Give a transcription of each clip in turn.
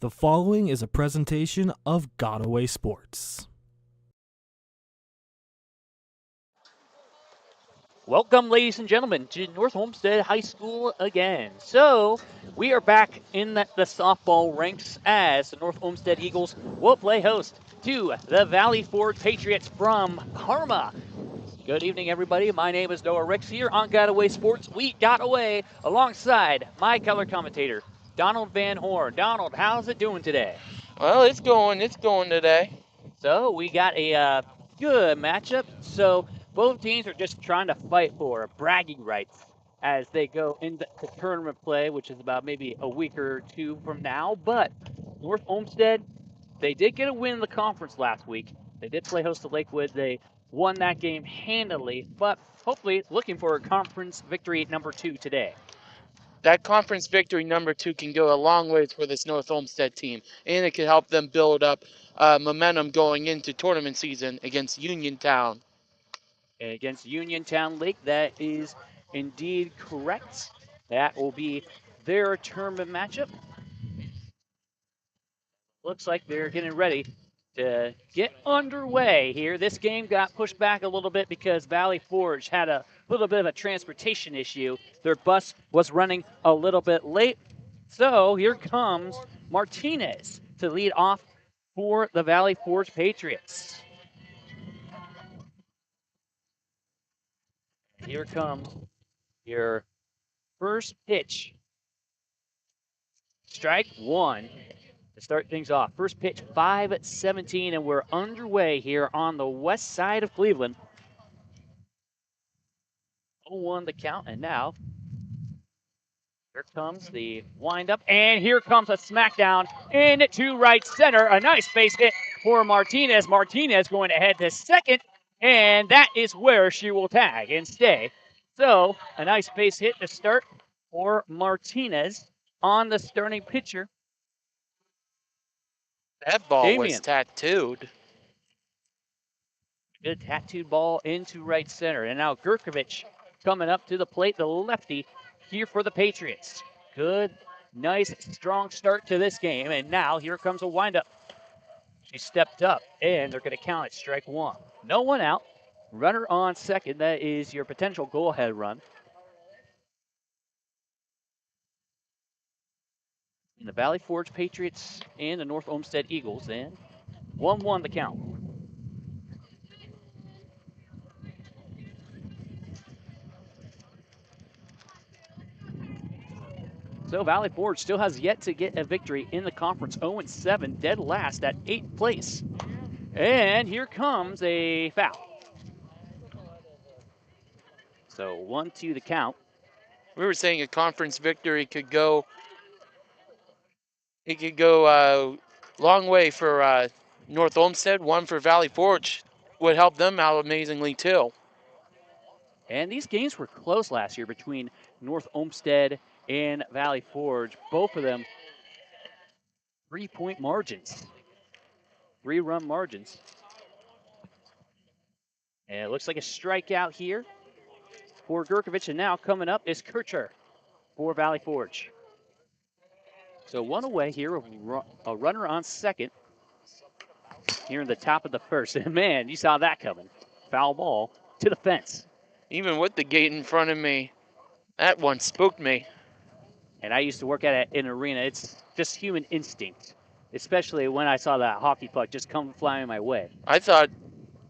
The following is a presentation of Godaway Sports. Welcome, ladies and gentlemen, to North Olmsted High School again. So, we are back in the softball ranks as the North Olmsted Eagles will play host to the Valley Forge Patriots from Parma. Good evening, everybody. My name is Noah Ricks here on Godaway Sports. We got away alongside my color commentator, Donald Van Horn. Donald, how's it doing today? Well, it's going today. So we got a good matchup. So both teams are just trying to fight for bragging rights as they go into tournament play, which is about maybe a week or two from now. But North Olmsted, they did get a win in the conference last week. They did play host to Lakewood. They won that game handily, but hopefully looking for a conference victory number 2 today. That conference victory number 2 can go a long ways for this North Olmsted team, and it can help them build up momentum going into tournament season against Uniontown. And against Uniontown Lake, that is indeed correct. That will be their tournament matchup. Looks like they're getting ready to get underway here. This game got pushed back a little bit because Valley Forge had a little bit of a transportation issue. Their bus was running a little bit late. So here comes Martinez to lead off for the Valley Forge Patriots. Here comes your first pitch. Strike one to start things off. First pitch, 5-17, and we're underway here on the west side of Cleveland. 0-1 the count, and now here comes the windup, and here comes a smackdown into right center. A nice base hit for Martinez. Martinez going ahead to second, and that is where she will tag and stay. So a nice base hit to start for Martinez on the starting pitcher. That ball Damien. was tattooed. Good tattooed ball into right center. And now Gurkovich coming up to the plate, the lefty here for the Patriots. Good, nice, strong start to this game. And now here comes a windup. She stepped up, and they're going to count it strike one. No one out. Runner on second. That is your potential go-ahead run. And the Valley Forge Patriots and the North Olmsted Eagles. And 1-1 the count. So Valley Forge still has yet to get a victory in the conference. 0-7, dead last at 8th place. And here comes a foul. So 1-2 the count. We were saying a conference victory could go. It could go a long way for North Olmsted. One for Valley Forge would help them out amazingly too. And these games were close last year between North Olmsted and Valley Forge. Both of them 3-point margins, 3-run margins. And it looks like a strikeout here for Gurkovich. And now coming up is Kircher for Valley Forge. So one away here, a runner on second here in the top of the first. And man, you saw that coming. Foul ball to the fence. Even with the gate in front of me, that one spooked me. And I used to work at an arena. It's just human instinct, especially when I saw that hockey puck just come flying my way. I thought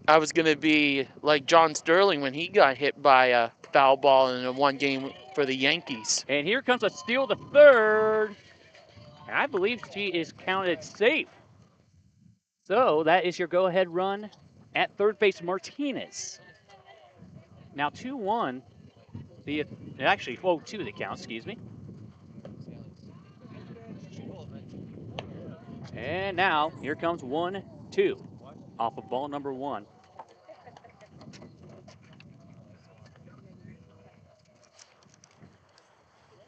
I was going to be like John Sterling when he got hit by a foul ball in a one game for the Yankees. And here comes a steal to third. And I believe she is counted safe. So that is your go-ahead run at third base, Martinez. Now 2-1. Actually, 0-2 the count, excuse me. And now here comes 1-2 off of ball number 1.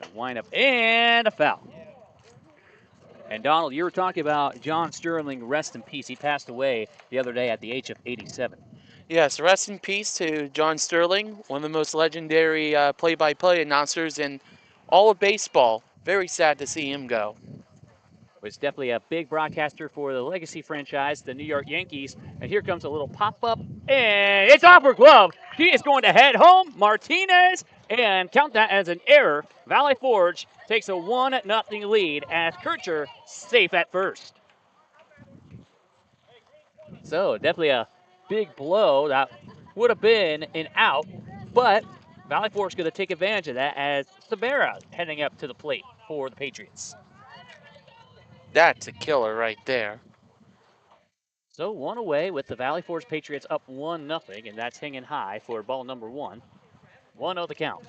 A wind up and a foul. And Donald, you were talking about John Sterling, rest in peace. He passed away the other day at the age of 87. Yes, rest in peace to John Sterling, one of the most legendary play-by-play announcers in all of baseball. Very sad to see him go. Was definitely a big broadcaster for the legacy franchise, the New York Yankees. And here comes a little pop-up, and it's off her glove. She is going to head home. Martinez, and count that as an error. Valley Forge takes a 1-0 lead as Kircher safe at first. So definitely a big blow. That would have been an out, but Valley Forge going to take advantage of that as Sabera heading up to the plate for the Patriots. That's a killer right there. So one away with the Valley Forge Patriots up 1-0, and that's hanging high for ball number 1. 1-0 the count.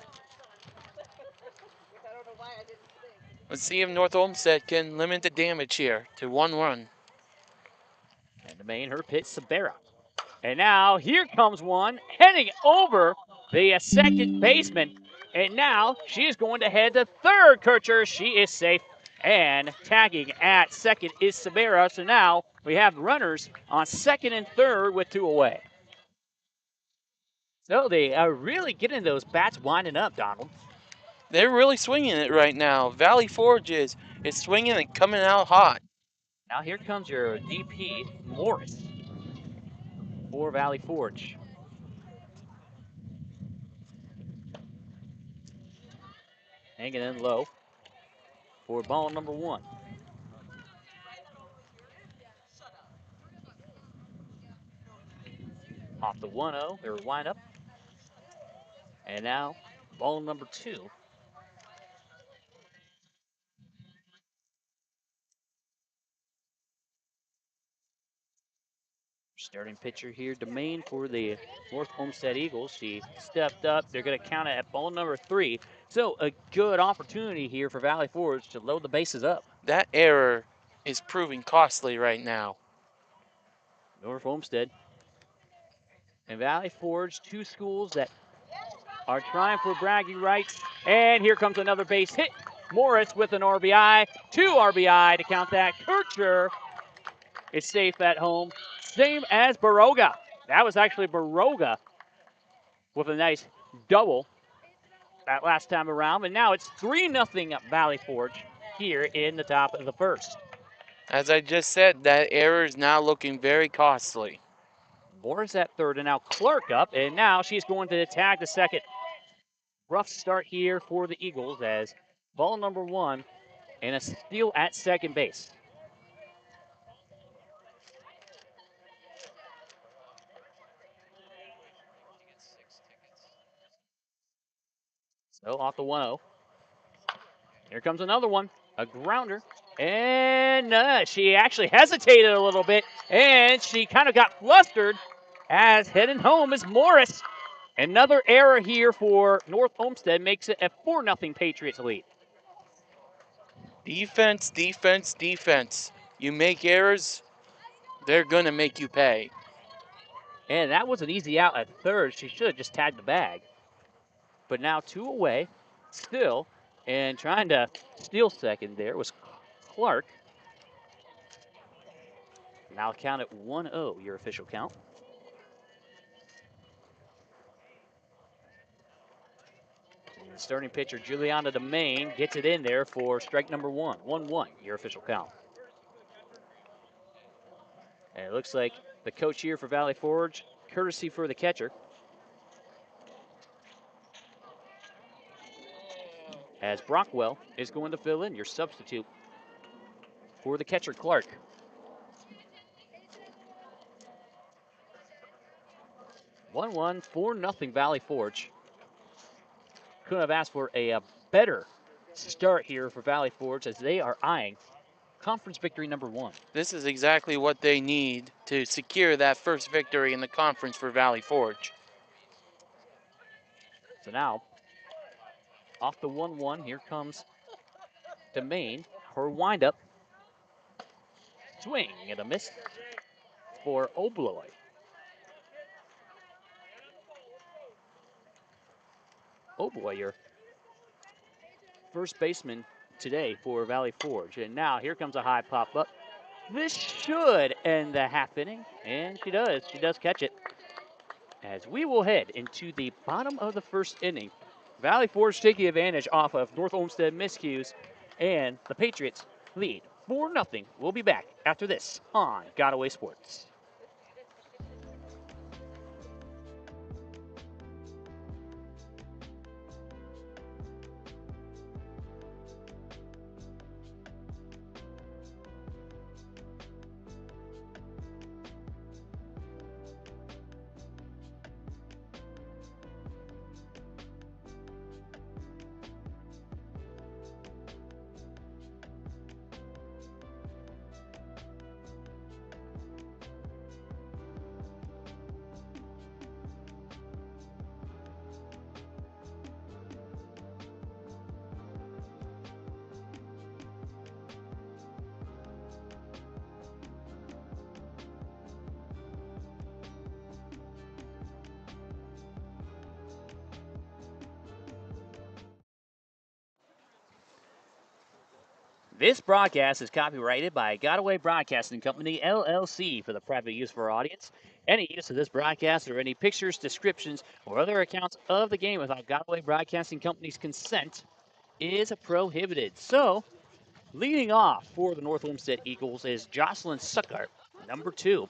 Let's see if North Olmsted can limit the damage here to 1 run. And the main her pitch, Sabera. And now here comes one heading over the second baseman. And now she is going to head to third. Kircher, she is safe. And tagging at second is Sabera. So now we have runners on second and third with 2 away. So they are really getting those bats winding up, Donald. They're really swinging it right now. Valley Forge is swinging and coming out hot. Now here comes your DP, Morris, for Valley Forge. Hanging in low for ball number 1. Off the 1-0, or wind up. And now ball number 2. Starting pitcher here, Domain for the North Olmsted Eagles. She stepped up. They're going to count it at ball number 3. So a good opportunity here for Valley Forge to load the bases up. That error is proving costly right now. North Olmsted and Valley Forge, 2 schools that are trying for bragging rights. And here comes another base hit. Morris with an RBI. 2 RBI to count that. Kircher is safe at home. Same as Baroga. That was actually Baroga with a nice double that last time around. And now it's 3-0 Valley Forge here in the top of the first. As I just said, that error is now looking very costly. Morris at third, and now Clark up, and now she's going to tag the second. Rough start here for the Eagles as ball number 1 and a steal at second base. So off the 1-0. Here comes another one, a grounder. And she actually hesitated a little bit, and she kind of got flustered as heading home is Morris. Another error here for North Olmsted makes it a 4-0 Patriots lead. Defense, defense, defense. You make errors, they're going to make you pay. And that was an easy out at third. She should have just tagged the bag. But now 2 away, still, and trying to steal second there was Clark. Now count at 1-0, your official count. And starting pitcher Juliana Domain gets it in there for strike number 1. 1-1, your official count. And it looks like the coach here for Valley Forge, courtesy for the catcher. As Brockwell is going to fill in, your substitute for the catcher, Clark. 1-1, 4-0 Valley Forge. Couldn't have asked for a better start here for Valley Forge as they are eyeing conference victory number 1. This is exactly what they need to secure that first victory in the conference for Valley Forge. So now, off the 1-1, here comes Domain. Her windup. Swing and a miss for Obloy. Obloy, your first baseman today for Valley Forge. And now here comes a high pop up. This should end the half inning, and she does. She does catch it. As we will head into the bottom of the first inning, Valley Forge taking advantage off of North Olmsted miscues, and the Patriots lead 4-0. We'll be back after this on Godaway Sports. This broadcast is copyrighted by Godaway Broadcasting Company, LLC, for the private use of our audience. Any use of this broadcast or any pictures, descriptions, or other accounts of the game without Godaway Broadcasting Company's consent is prohibited. So, leading off for the North Olmsted Eagles is Jocelyn Suckart, number 2.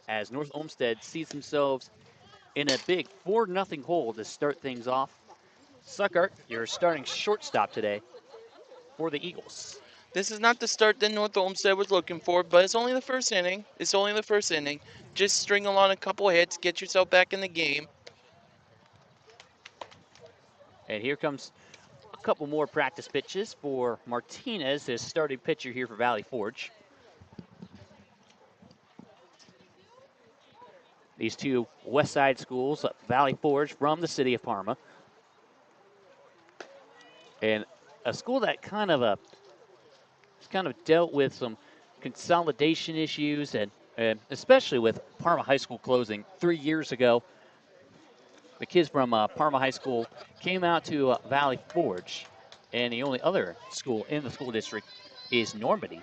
As North Olmsted sees themselves in a big 4-0 hole to start things off. Suckart, your starting shortstop today for the Eagles. This is not the start that North Olmsted was looking for, but it's only the first inning. Just string along a couple hits, get yourself back in the game. And here comes a couple more practice pitches for Martinez, his starting pitcher here for Valley Forge. These two West Side schools, Valley Forge from the city of Parma. And a school that kind of dealt with some consolidation issues, and especially with Parma High School closing 3 years ago. The kids from Parma High School came out to Valley Forge, and the only other school in the school district is Normandy.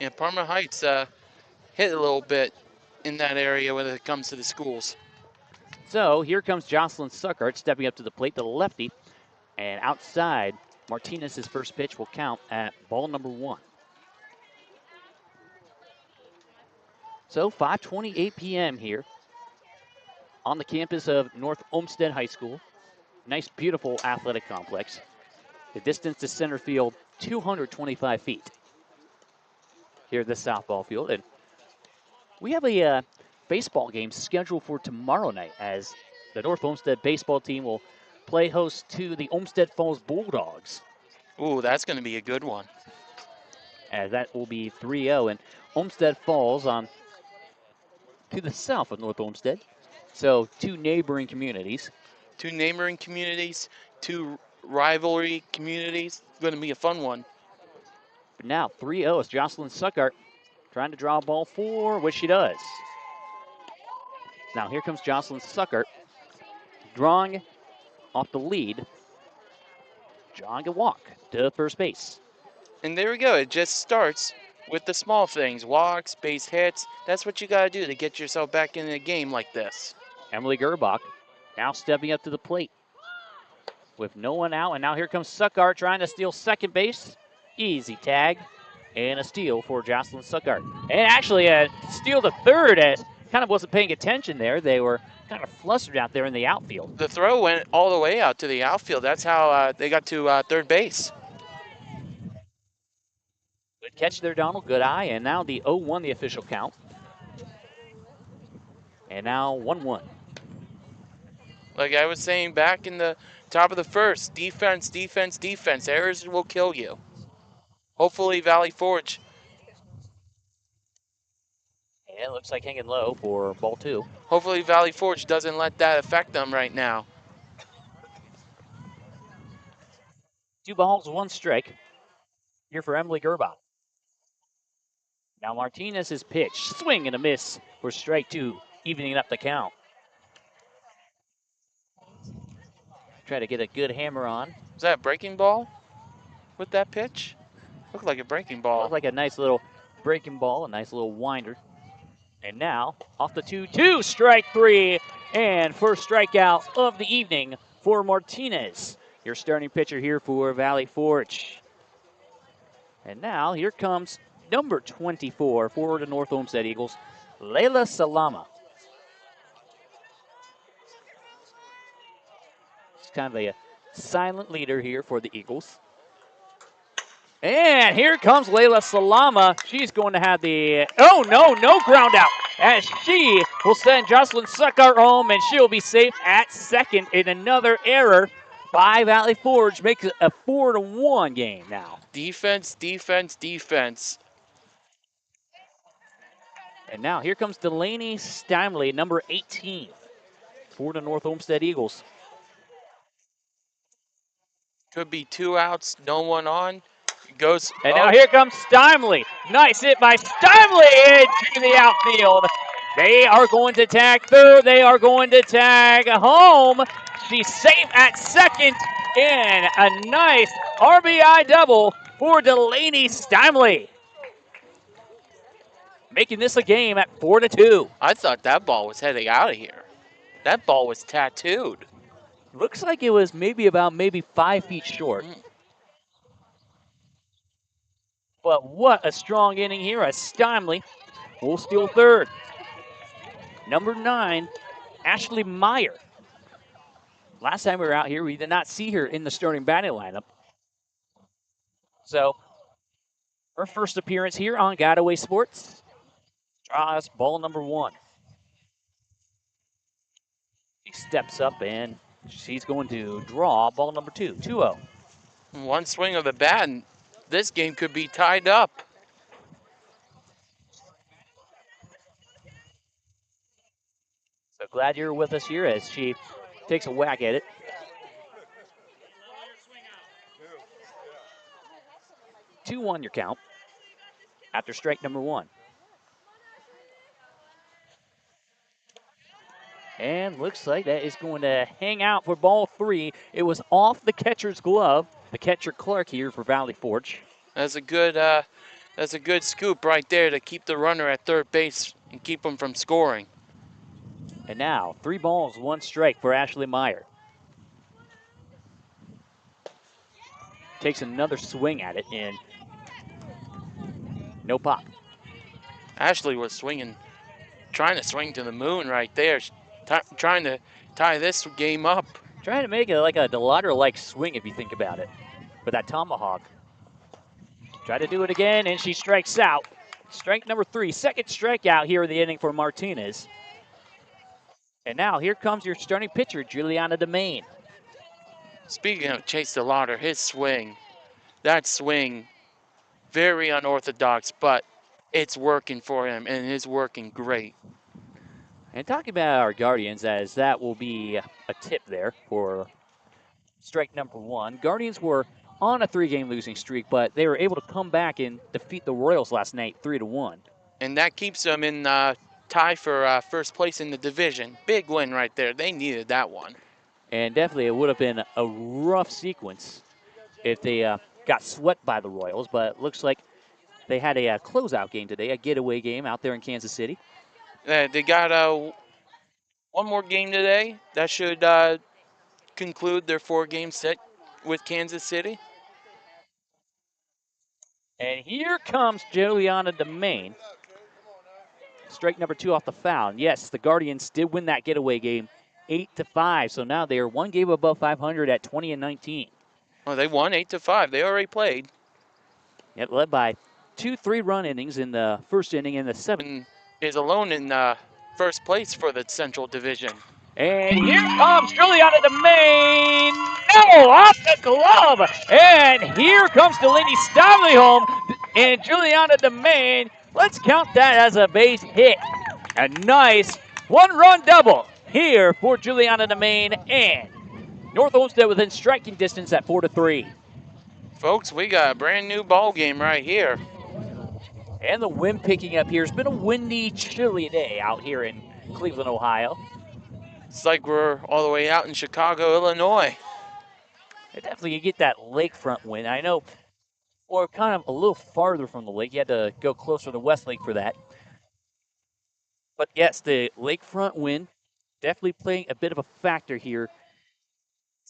And Parma Heights hit a little bit in that area when it comes to the schools. So here comes Jocelyn Suckart stepping up to the plate, the lefty, and outside, Martinez's first pitch will count at ball number 1. So 5:28 p.m. here on the campus of North Olmsted High School. Nice, beautiful athletic complex. The distance to center field, 225 feet here at the softball field. And we have a baseball game scheduled for tomorrow night as the North Olmsted baseball team will play host to the Olmsted Falls Bulldogs. Ooh, that's going to be a good one. As that will be 3-0. And Olmsted Falls on to the south of North Olmsted. So 2 neighboring communities. 2 neighboring communities, 2 rivalry communities. It's going to be a fun one. But now 3-0 is Jocelyn Suckart trying to draw a ball 4, which she does. Now here comes Jocelyn Suckart drawing off the lead. Drawing a walk to first base. And there we go. It just starts with the small things. Walks, base hits. That's what you got to do to get yourself back in a game like this. Emily Gerbach now stepping up to the plate with no one out. And now here comes Suckart trying to steal second base. Easy tag. And a steal for Jocelyn Suckart. And actually a steal to third, as kind of wasn't paying attention there. They were kind of flustered out there in the outfield. The throw went all the way out to the outfield. That's how they got to third base. Good catch there, Donald. Good eye. And now the 0-1, the official count. And now 1-1. Like I was saying back in the top of the first, defense, defense, defense. Errors will kill you. Hopefully Valley Forge. And it looks like hanging low for ball 2. Hopefully Valley Forge doesn't let that affect them right now. 2 balls, 1 strike here for Emily Gerbach. Now Martinez's pitch, swing and a miss for strike 2, evening up the count. Try to get a good hammer on. Was that a breaking ball with that pitch? Looked like a breaking ball. Looked like a nice little breaking ball, a nice little winder. And now, off the 2-2, strike 3, and first strikeout of the evening for Martinez, your starting pitcher here for Valley Forge. And now here comes number 24 for the North Olmsted Eagles, Layla Salama. She's kind of a silent leader here for the Eagles. And here comes Layla Salama. She's going to have the, oh no, no ground out. As she will send Jocelyn Suckart home, and she'll be safe at second in another error by Valley Forge. Makes it a 4-1 game now. Defense, defense, defense. And now here comes Delaney Stimley, number 18 for the North Olmsted Eagles. Could be 2 outs, no one on. Goes. And now here comes Stimley. Nice hit by Stimley into the outfield. They are going to tag third. They are going to tag home. She's safe at second in a nice RBI double for Delaney Stimley. Making this a game at 4-2. I thought that ball was heading out of here. That ball was tattooed. Looks like it was maybe 5 feet short. But what a strong inning here as Stimley will steal third. Number 9, Ashley Meyer. Last time we were out here, we did not see her in the starting batting lineup. So, her first appearance here on Godaway Sports. Draws ball number 1. She steps up and she's going to draw ball number 2, 2-0. One swing of the bat, and this game could be tied up. So glad you're with us here as she takes a whack at it. 2-1 your count after strike number 1. And looks like that is going to hang out for ball 3. It was off the catcher's glove. The catcher Clark here for Valley Forge. That's a good scoop right there to keep the runner at third base and keep him from scoring. And now 3 balls, 1 strike for Ashley Meyer. Takes another swing at it and no pop. Ashley was swinging, trying to swing to the moon right there, trying to tie this game up. Trying to make it like a Delauder-like swing if you think about it. With that tomahawk. Try to do it again, and she strikes out. Strike number 3, second strikeout here in the inning for Martinez. And now here comes your starting pitcher, Juliana DeMaine. Speaking of Chase Delauder, his swing, that swing, very unorthodox, but it's working for him, and it's working great. And talking about our Guardians, as that will be a tip there for strike number 1. Guardians were on a 3-game losing streak, but they were able to come back and defeat the Royals last night 3-1. And that keeps them in tie for first place in the division. Big win right there. They needed that one. And definitely it would have been a rough sequence if they got swept by the Royals, but looks like they had a closeout game today, a getaway game out there in Kansas City. They got one more game today. That should conclude their 4-game set with Kansas City. And here comes Juliana DeMaine. Strike number 2 off the foul. And yes, the Guardians did win that getaway game 8-5. So now they are 1 game above 500 at 20-19. Oh, they won 8-5. They already played. It led by 2 3-run innings in the first inning and the 7th. Is alone in first place for the Central Division. And here comes Juliana DeMaine. No, off the glove. And here comes Delaney Stimley home. And Juliana DeMaine, let's count that as a base hit. A nice 1-run double here for Juliana DeMaine. And North Olmsted within striking distance at 4-3. Folks, we got a brand new ball game right here. And the wind picking up here. It's been a windy, chilly day out here in Cleveland, Ohio. It's like we're all the way out in Chicago, Illinois. Definitely you get that lakefront wind. I know we're kind of a little farther from the lake. You had to go closer to Westlake for that. But yes, the lakefront wind definitely playing a bit of a factor here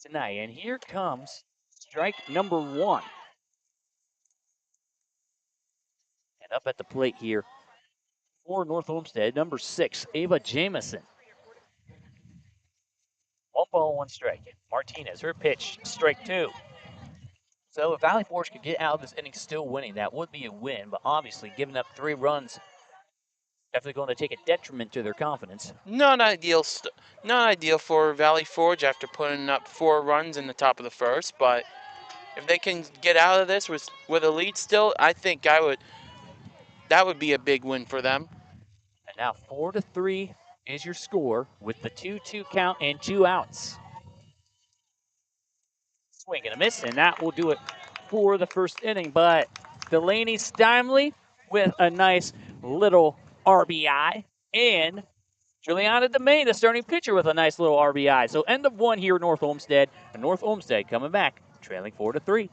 tonight. And here comes strike number 1. Up at the plate here for North Olmsted, number 6, Ava Jamison. 1 ball, 1 strike. Martinez, her pitch, strike 2. So if Valley Forge could get out of this inning still winning, that would be a win. But obviously, giving up 3 runs, definitely going to take a detriment to their confidence. Not ideal. Not ideal for Valley Forge after putting up 4 runs in the top of the first. But if they can get out of this with a lead still, I think that would be a big win for them. And now 4-3 is your score with the 2-2 count and 2 outs. Swing and a miss, and that will do it for the first inning. But Delaney Stimley with a nice little RBI, and Juliana DeMay, the starting pitcher, with a nice little RBI. So end of 1 here at North Olmsted, and North Olmsted coming back, trailing 4-3.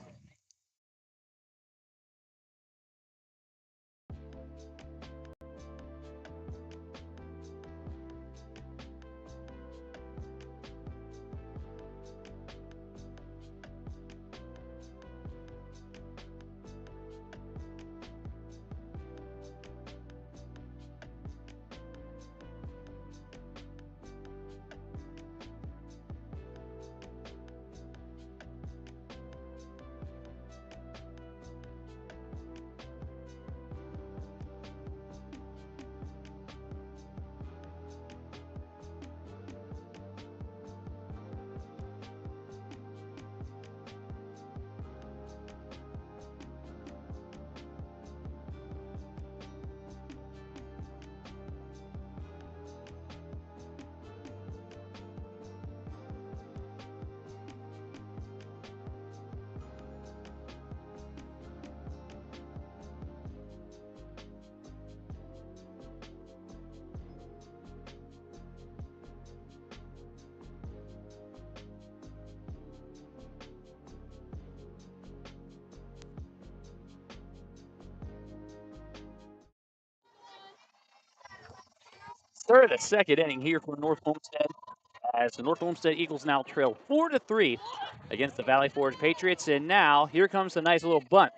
Start of the second inning here for North Olmsted, as the North Olmsted Eagles now trail 4-3 against the Valley Forge Patriots. And now here comes a nice little bunt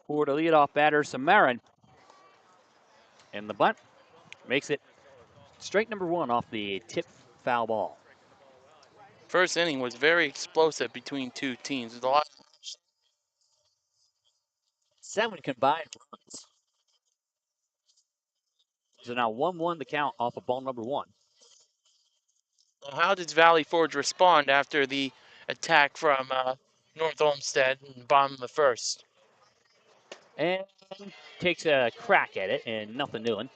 for the leadoff batter, Samarin. And the bunt makes it strike number 1 off the tip foul ball. First inning was very explosive between 2 teams. There's a lot. 7 combined runs. So now 1-1 the count off of ball number 1. How does Valley Forge respond after the attack from North Olmsted in the bottom of the first? And takes a crack at it, and nothing doing.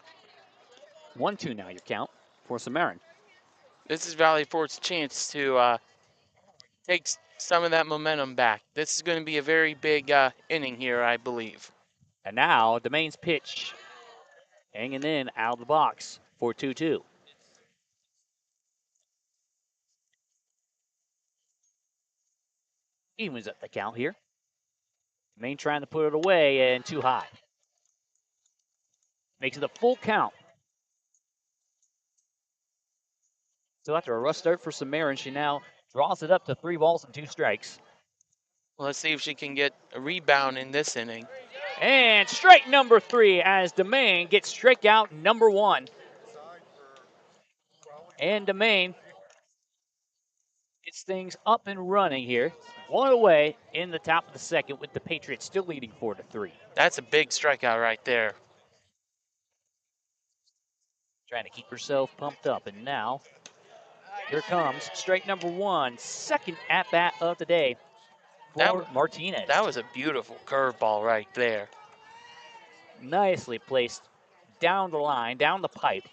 1-2 now your count for Samarin. This is Valley Forge's chance to take some of that momentum back. This is going to be a very big inning here, I believe. And now Domain's pitch hanging in out of the box for 2-2. Evens up the count here. Domain trying to put it away and too high. Makes it a full count. So after a rough start for Samarin, she now draws it up to 3 balls and 2 strikes. Well, let's see if she can get a rebound in this inning. And strike number 3 as Domain gets strikeout number 1. And Domain gets things up and running here. 1 away in the top of the second with the Patriots still leading 4-3. That's a big strikeout right there. Trying to keep herself pumped up. And now, here comes strike number 1. Second at-bat of the day for Martinez. That was a beautiful curveball right there. Nicely placed down the line, down the pipe.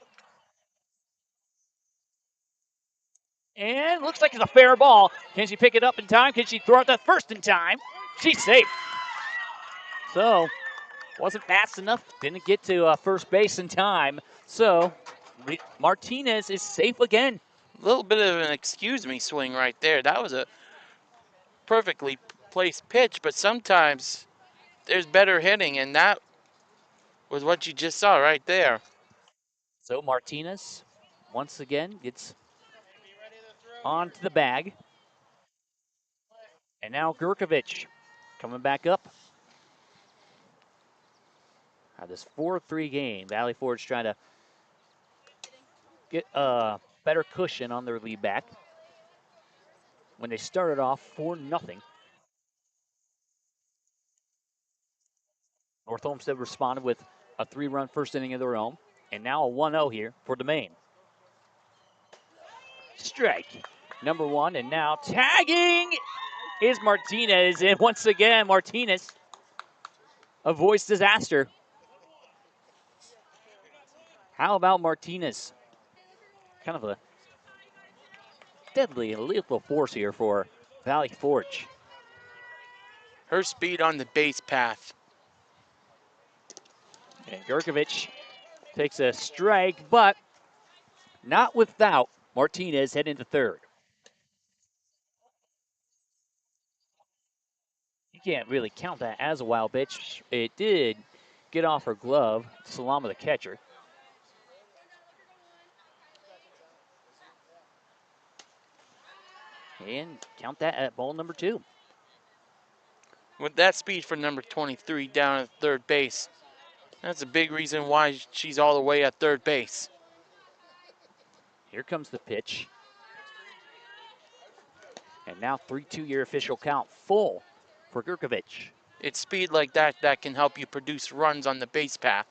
And looks like it's a fair ball. Can she pick it up in time? Can she throw it to first in time? She's safe. So, wasn't fast enough. Didn't get to first base in time. So, Martinez is safe again. A little bit of an excuse me swing right there. That was a perfectly placed pitch, but sometimes there's better hitting, and that was what you just saw right there. So Martinez, once again, gets onto the bag. And now Gurkovic coming back up. This 4-3 game, Valley Forge trying to get a better cushion on their lead back when they started off 4-0. North Olmsted responded with a 3-run first inning of their own, and now a 1-0 here for Domain. Strike number 1, and now tagging is Martinez, and once again, Martinez avoids disaster. How about Martinez? Kind of a deadly and lethal force here for Valley Forge. Her speed on the base path. And Gurkovic takes a strike, but not without Martinez heading to third. You can't really count that as a wild pitch. It did get off her glove. Salama, the catcher. And count that at ball number 2. With that speed for number 23 down at third base, that's a big reason why she's all the way at third base. Here comes the pitch. And now 3-2 your official count full for Gurkovic. It's speed like that that can help you produce runs on the base path.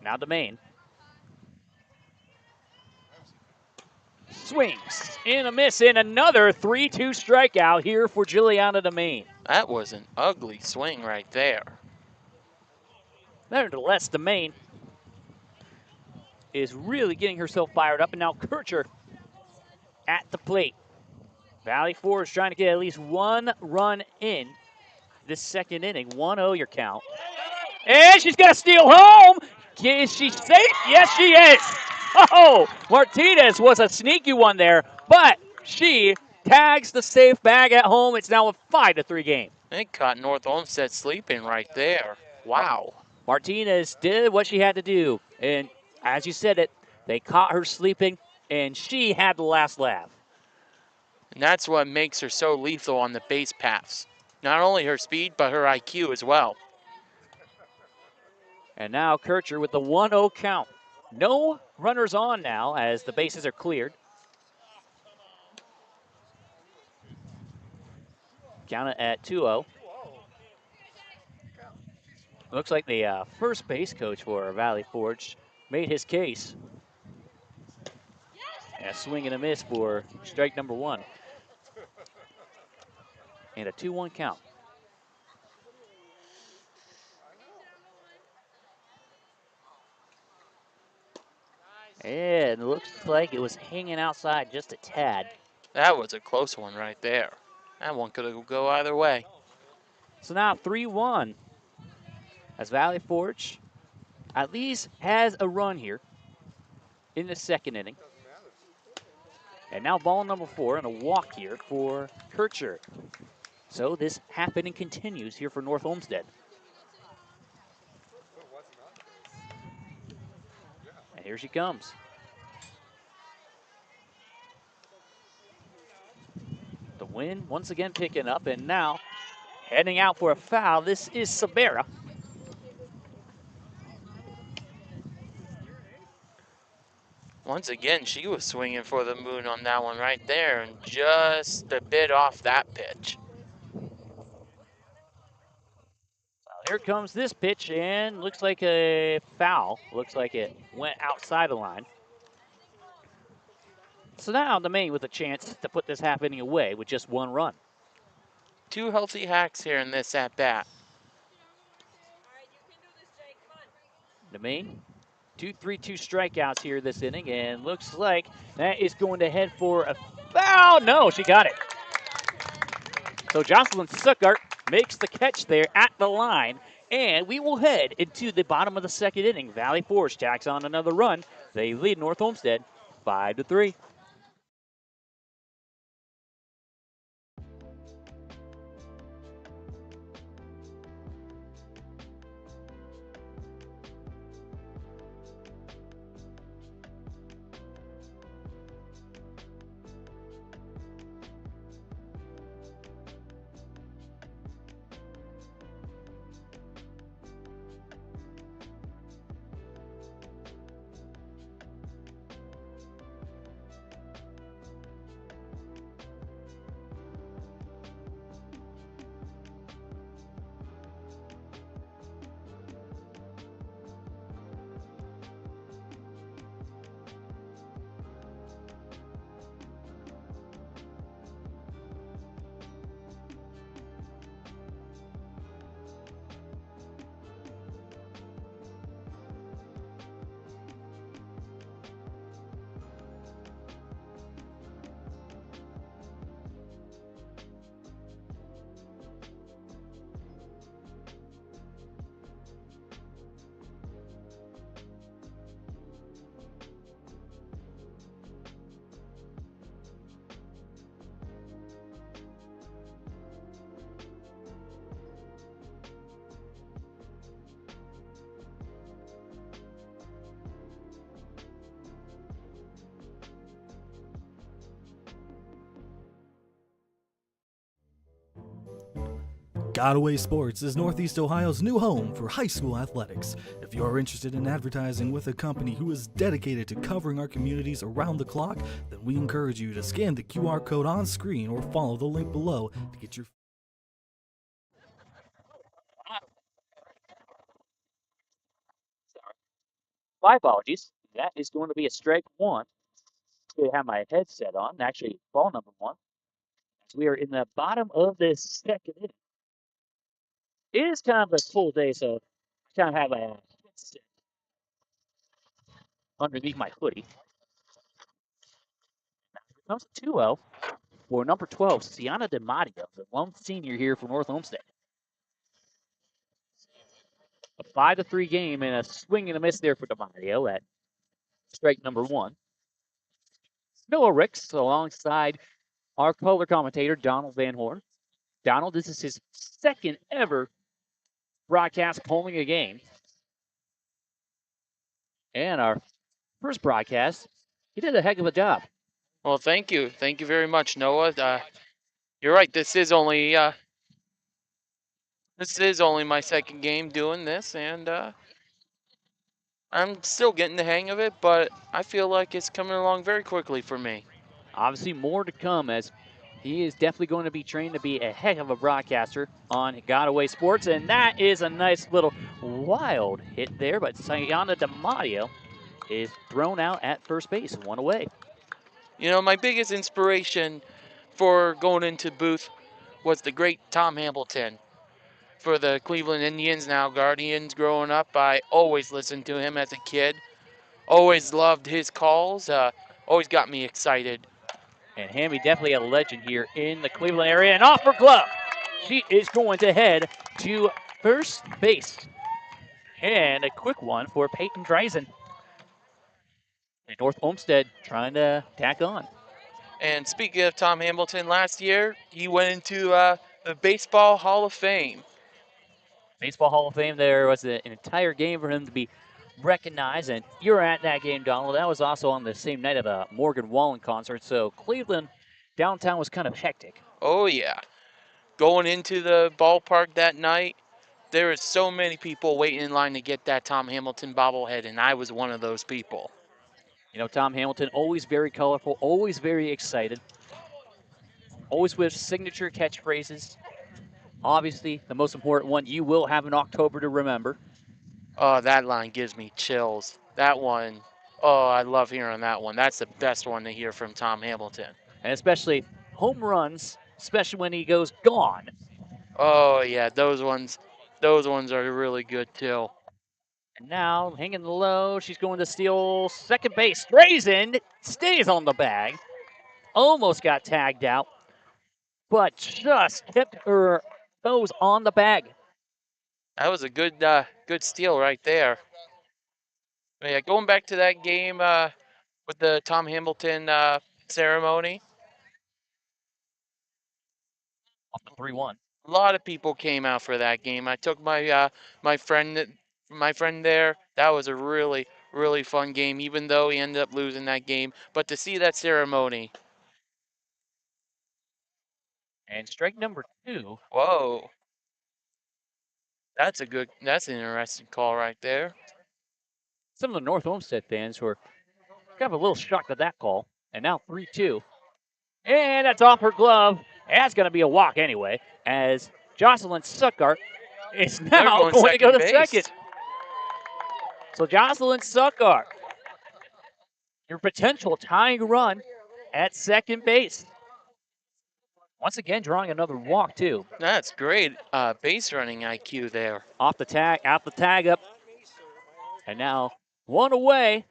Now Domain. Swings in a miss, and another 3-2 strikeout here for Juliana Domain. That was an ugly swing right there. Nevertheless, Domain is really getting herself fired up, and now Kircher at the plate. Valley Forge trying to get at least 1 run in this second inning. 1-0 your count. And she's got to steal home. Is she safe? Yes, she is. Oh, Martinez was a sneaky one there, but she tags the safe bag at home. It's now a 5-3 game. They caught North Olmsted sleeping right there. Wow. Martinez did what she had to do, and as you said it, they caught her sleeping, and she had the last laugh. And that's what makes her so lethal on the base paths. Not only her speed, but her IQ as well. And now Kircher with the 1-0 count. No runners on now as the bases are cleared. Count it at 2-0. Looks like the first base coach for Valley Forge made his case. A swing and a miss for strike number 1. And a 2-1 count. And it looks like it was hanging outside just a tad. That was a close one right there. That one could go either way. So now 3-1 as Valley Forge at least has a run here in the second inning. And now ball number 4 and a walk here for Kircher. So this half inning continues here for North Olmsted. And here she comes. The wind once again picking up, and now heading out for a foul. This is Sabera. Once again, she was swinging for the moon on that one right there and just a bit off that pitch. Here comes this pitch, and looks like a foul. Looks like it went outside the line. So now Domain with a chance to put this half inning away with just 1 run. 2 healthy hacks here in this at-bat. Domain, 2-3-2 strikeouts here this inning, and looks like that is going to head for a foul. No, she got it. So Jocelyn Suckart makes the catch there at the line, and we will head into the bottom of the second inning. Valley Forge tacks on another run. They lead North Olmsted 5-3. Godaway Sports is Northeast Ohio's new home for high school athletics. If you are interested in advertising with a company who is dedicated to covering our communities around the clock, then we encourage you to scan the QR code on screen or follow the link below to get your My apologies. That is going to be a strike one. I have my headset on, actually ball number one. We are in the bottom of the second inning. It is kind of a full day, so I kind of have a headset underneath my hoodie. Now here comes a 2-0 for number 12, Sienna DiMatteo, the lone senior here for North Olmsted. A 5-3 game and a swing and a miss there for DiMatteo at strike number one. Noah Ricks alongside our color commentator, Donald Van Horn. Donald, this is his second ever broadcast calling a game. And our first broadcast, he did a heck of a job. Well, thank you. Thank you very much, Noah. You're right. This is only my second game doing this, and I'm still getting the hang of it, but I feel like it's coming along very quickly for me. Obviously, more to come as he is definitely going to be trained to be a heck of a broadcaster on Godaway Sports. And that is a nice little wild hit there, but Sienna DiMatteo is thrown out at first base, one away. You know, my biggest inspiration for going into booth was the great Tom Hamilton. For the Cleveland Indians, now Guardians, growing up, I always listened to him as a kid. Always loved his calls. Always got me excited. And Hammy definitely a legend here in the Cleveland area. And off her glove, she is going to head to first base. And a quick one for Peyton Dreisen. And North Olmsted trying to tack on. And speaking of Tom Hamilton, last year he went into the Baseball Hall of Fame. Baseball Hall of Fame, there was an entire game for him to be recognized. And you were at that game, Donald. That was also on the same night of a Morgan Wallen concert. So Cleveland downtown was kind of hectic. Oh, yeah. Going into the ballpark that night, there was so many people waiting in line to get that Tom Hamilton bobblehead, and I was one of those people. You know, Tom Hamilton, always very colorful, always very excited, always with signature catchphrases. Obviously, the most important one, you will have an October to remember. Oh, that line gives me chills. That one, oh, I love hearing that one. That's the best one to hear from Tom Hamilton. And especially home runs, especially when he goes gone. Oh, yeah, those ones are really good too. And now, hanging low, she's going to steal second base. Drazen stays on the bag. Almost got tagged out, but just kept her toes on the bag. That was a good steal right there. But yeah, going back to that game with the Tom Hamilton ceremony, Off the 3-1. a lot of people came out for that game. I took my friend there. That was a really fun game, even though he ended up losing that game. But to see that ceremony, And strike number 2. whoa, that's an interesting call right there. Some of the North Olmsted fans were kind of a little shocked at that call. And now 3-2. And that's off her glove. That's going to be a walk anyway, as Jocelyn Suckart is now going to go to second. So Jocelyn Suckart, your potential tying run at second base. Once again, drawing another walk too. That's great base running IQ there. Off the tag up. And now one away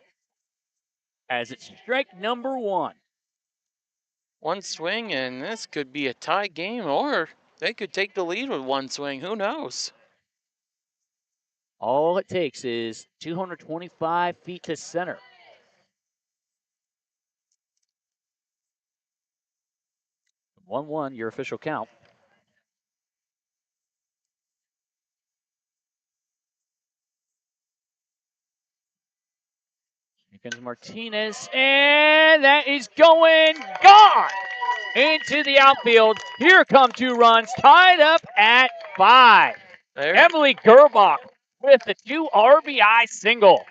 as it's strike number 1. One swing, and this could be a tie game, or they could take the lead with one swing. Who knows? All it takes is 225 feet to center. 1-1, your official count. Here comes Martinez, and that is gone. into the outfield. Here come 2 runs, tied up at 5. Emily Gerbach with the 2 RBI single.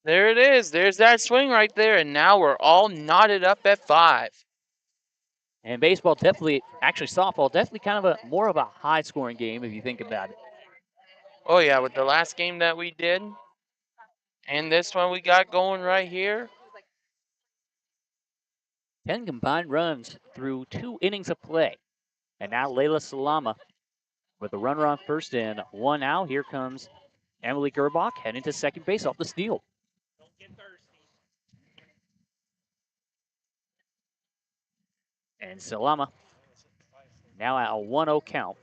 There it is. There's that swing right there, and now we're all knotted up at 5. And baseball definitely, actually softball, definitely kind of a more of a high-scoring game if you think about it. Oh yeah, with the last game that we did, and this one we got going right here. 10 combined runs through 2 innings of play. And now Layla Salama with a runner on first and 1 out. Here comes Emily Gerbach heading to second base off the steal. And Salama now at a 1-0 count.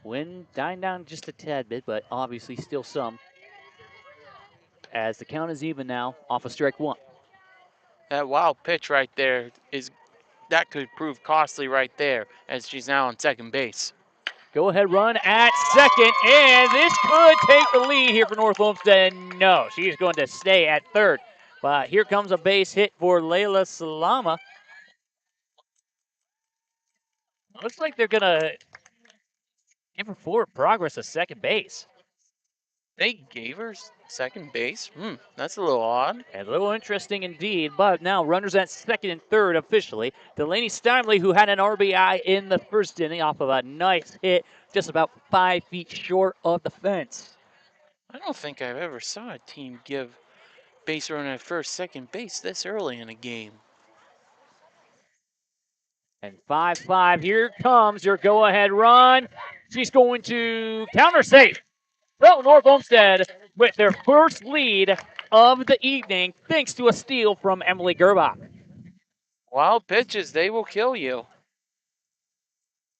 Wind dying down just a tad bit, but obviously still some. As the count is even now off of strike 1. That wild pitch right there that could prove costly right there, as she's now on second base. Go ahead run at second, and this could take the lead here for North Olmsted. No, she's going to stay at third. But here comes a base hit for Layla Salama. Looks like they're going to give her forward progress to second base. They gave her second base? That's a little odd. And a little interesting indeed, but now runners at second and third officially. Delaney Steinley, who had an RBI in the first inning off of a nice hit, just about 5 feet short of the fence. I don't think I've ever saw a team give base runner at first, second base this early in a game. And 5-5, here comes your go-ahead run. She's going to counter safe. So North Olmsted with their first lead of the evening, thanks to a steal from Emily Gerbach. Wild pitches, they will kill you.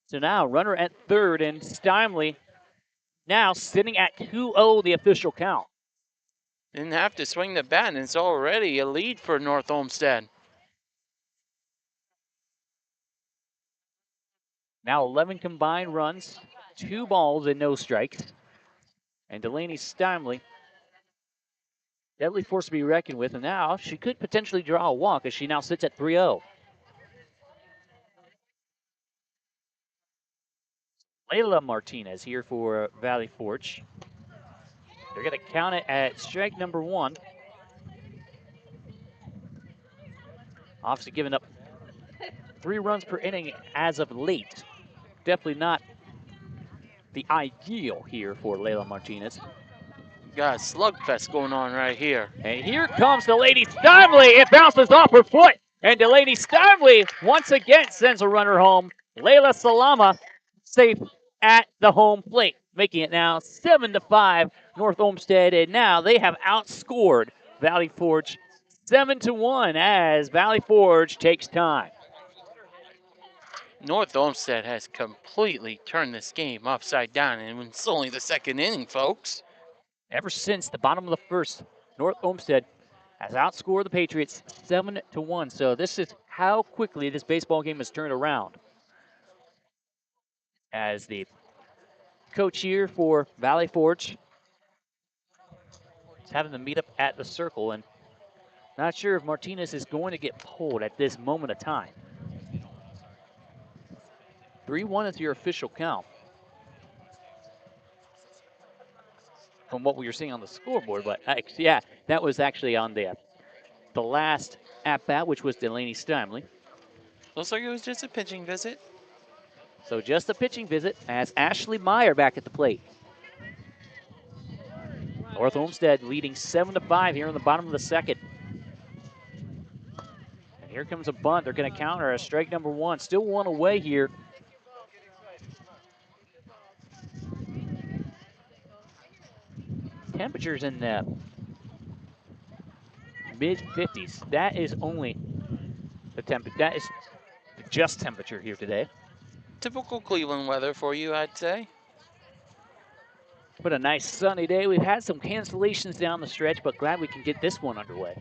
So now runner at third, and Steinley now sitting at 2-0, the official count. Didn't have to swing the bat, and it's already a lead for North Olmsted. Now 11 combined runs, 2 balls and no strikes. And Delaney Steinley, deadly force to be reckoned with, and now she could potentially draw a walk as she now sits at 3-0. Layla Martinez here for Valley Forge. They're going to count it at strike number 1. Obviously giving up 3 runs per inning as of late. Definitely not the ideal here for Layla Martinez. Got a slugfest going on right here. And here comes Delaney Steinley. It bounces off her foot. And Delaney Steinley once again sends a runner home. Layla Salama safe at the home plate, making it now 7-5 North Olmsted. And now they have outscored Valley Forge 7-1 as Valley Forge takes time. North Olmsted has completely turned this game upside down, and it's only the second inning, folks. Ever since the bottom of the first, North Olmsted has outscored the Patriots 7-1. So this is how quickly this baseball game has turned around. As the coach here for Valley Forge is having the meet up at the circle, and not sure if Martinez is going to get pulled at this moment of time. 3-1 is your official count. From what we were seeing on the scoreboard, but yeah, that was actually on the last at-bat, which was Delaney Steinley. Looks like it was just a pitching visit. So just a pitching visit as Ashley Meyer back at the plate. North Olmsted leading 7-5 here in the bottom of the second. And here comes a bunt. They're going to counter a strike number 1. Still 1 away here. Temperatures in the mid-50s. That is only the temperature. That is the just temperature here today. Typical Cleveland weather for you, I'd say. But a nice sunny day. We've had some cancellations down the stretch, but glad we can get this one underway.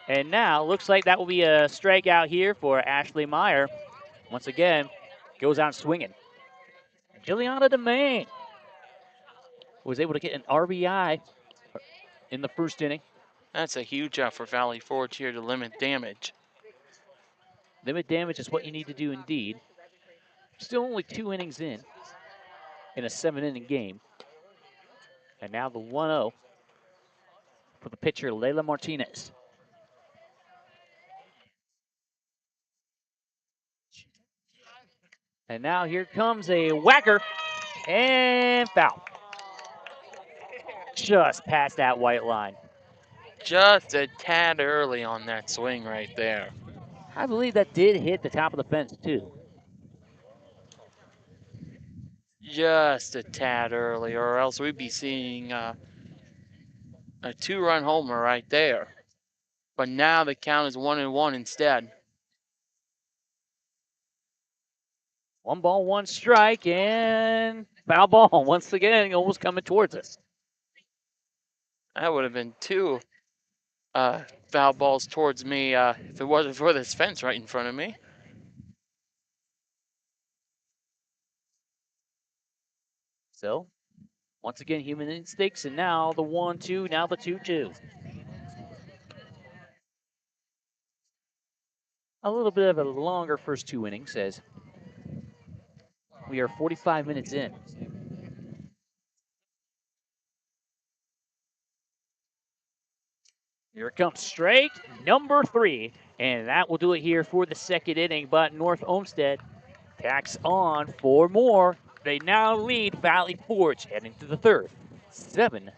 And now, looks like that will be a strikeout here for Ashley Meyer. Once again, goes out swinging. Juliana DeMaine was able to get an RBI, in the first inning. That's a huge out for Valley Forge here to limit damage. Limit damage is what you need to do indeed. Still only 2 innings in a 7-inning game. And now the 1-0 for the pitcher, Layla Martinez. And now here comes a whacker and foul. Just past that white line. Just a tad early on that swing right there. I believe that did hit the top of the fence too. Just a tad early, or else we'd be seeing a 2-run homer right there. But now the count is 1-1 instead. 1 ball, 1 strike, and foul ball once again, almost coming towards us. That would have been 2 foul balls towards me if it wasn't for this fence right in front of me. So, once again, human instincts, and now the 1-2, now the 2-2. A little bit of a longer first 2 innings as we are 45 minutes in. Here it comes, straight number 3, and that will do it here for the second inning. But North Olmsted tacks on 4 more. They now lead Valley Forge heading to the third, 7-5.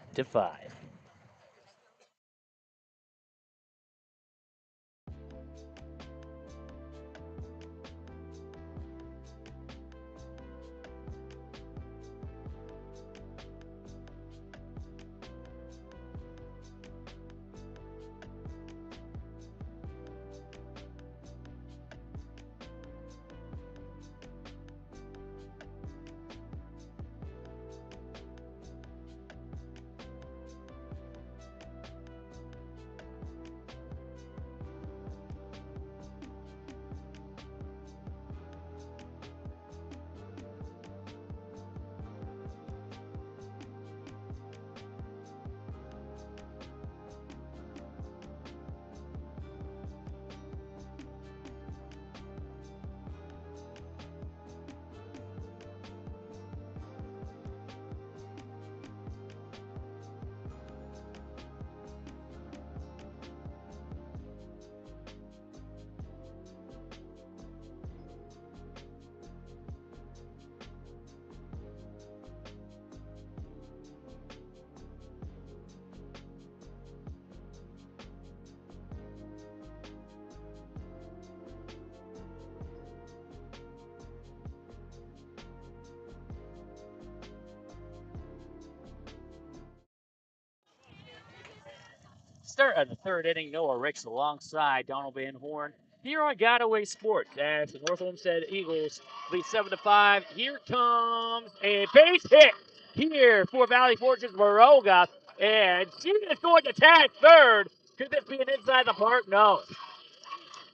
Start of the third inning, Noah Ricks alongside Donald Van Horn here on Godaway Sports as the North Olmsted Eagles lead 7-5. Here comes a base hit here for Valley Forge's Baroga, and she is going to tag third. Could this be an inside the park? No.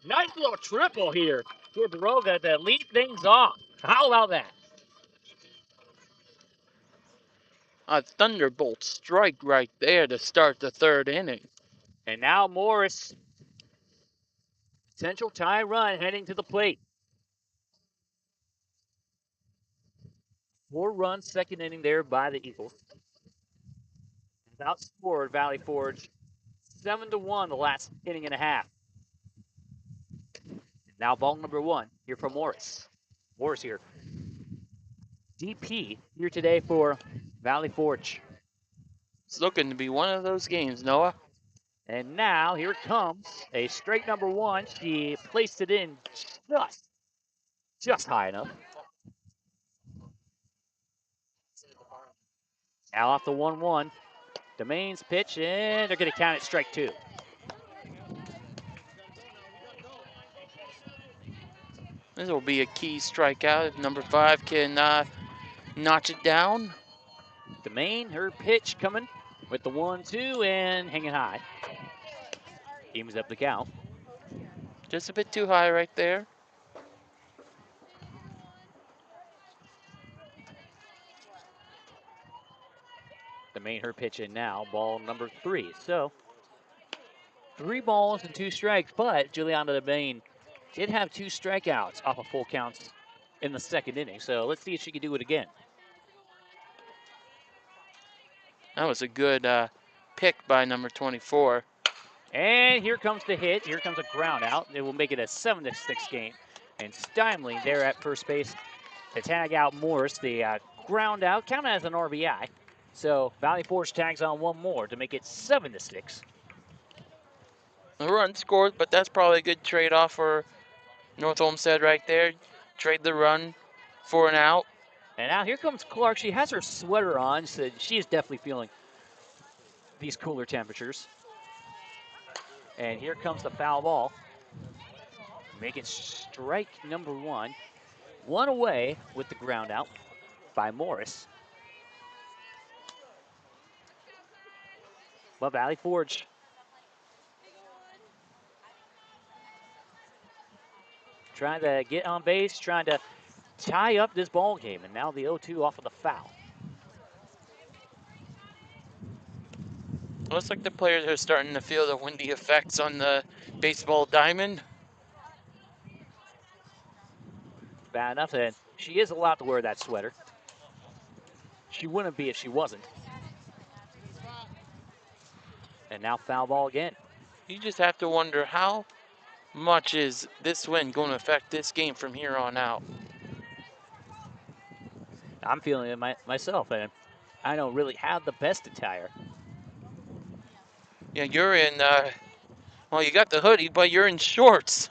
Nice little triple here for Baroga to lead things off. How about that? A thunderbolt strike right there to start the third inning. And now Morris, potential tie run heading to the plate. 4-run second inning there by the Eagles. Outscored Valley Forge 7-1 the last inning and a half. Now ball number 1 here for Morris. Morris here. DP here today for Valley Forge. It's looking to be one of those games, Noah. And now here it comes a straight number 1. She placed it in just high enough. Now off the 1-1. Domain's pitch, and they're going to count it strike 2. This will be a key strikeout if number 5 can notch it down. Domain, her pitch coming with the 1-2 and hanging high. Evens up the count. Just a bit too high right there. Main her pitch in now, ball number 3. So 3 balls and 2 strikes, but Juliana Main did have 2 strikeouts off of full counts in the second inning. So let's see if she can do it again. That was a good pick by number 24. And here comes the hit. Here comes a ground out. It will make it a 7-6 game. And Steinle there at first base to tag out Morris. The ground out counted as an RBI. So Valley Forge tags on one more to make it 7-6. The run scored, but that's probably a good trade-off for North Olmsted right there. Trade the run for an out. And now here comes Clark. She has her sweater on, so she is definitely feeling these cooler temperatures. And here comes the foul ball. Make it strike number 1. 1 away with the ground out by Morris. But Valley Forge trying to get on base, trying to tie up this ball game. And now the 0-2 off of the foul. Looks like the players are starting to feel the windy effects on the baseball diamond. Bad enough, and she is allowed to wear that sweater. She wouldn't be if she wasn't. And now foul ball again. You just have to wonder how much is this win going to affect this game from here on out. I'm feeling it myself, and I don't really have the best attire. Yeah, you're in, well, you got the hoodie, but you're in shorts.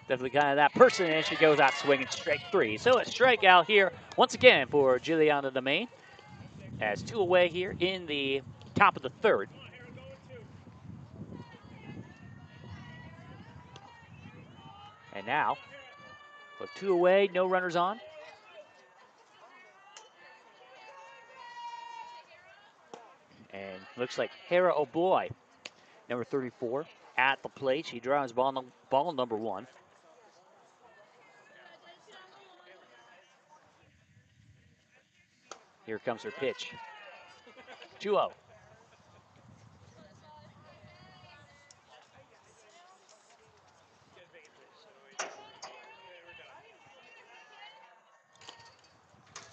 Definitely kind of that person, and she goes out swinging strike 3. So a strikeout here once again for Juliana Main. As 2 away here in the top of the 3rd. And now, with 2 away, no runners on. And looks like Hera O'Boy, number 34, at the plate. She drives ball number 1. Here comes her pitch. 2-0.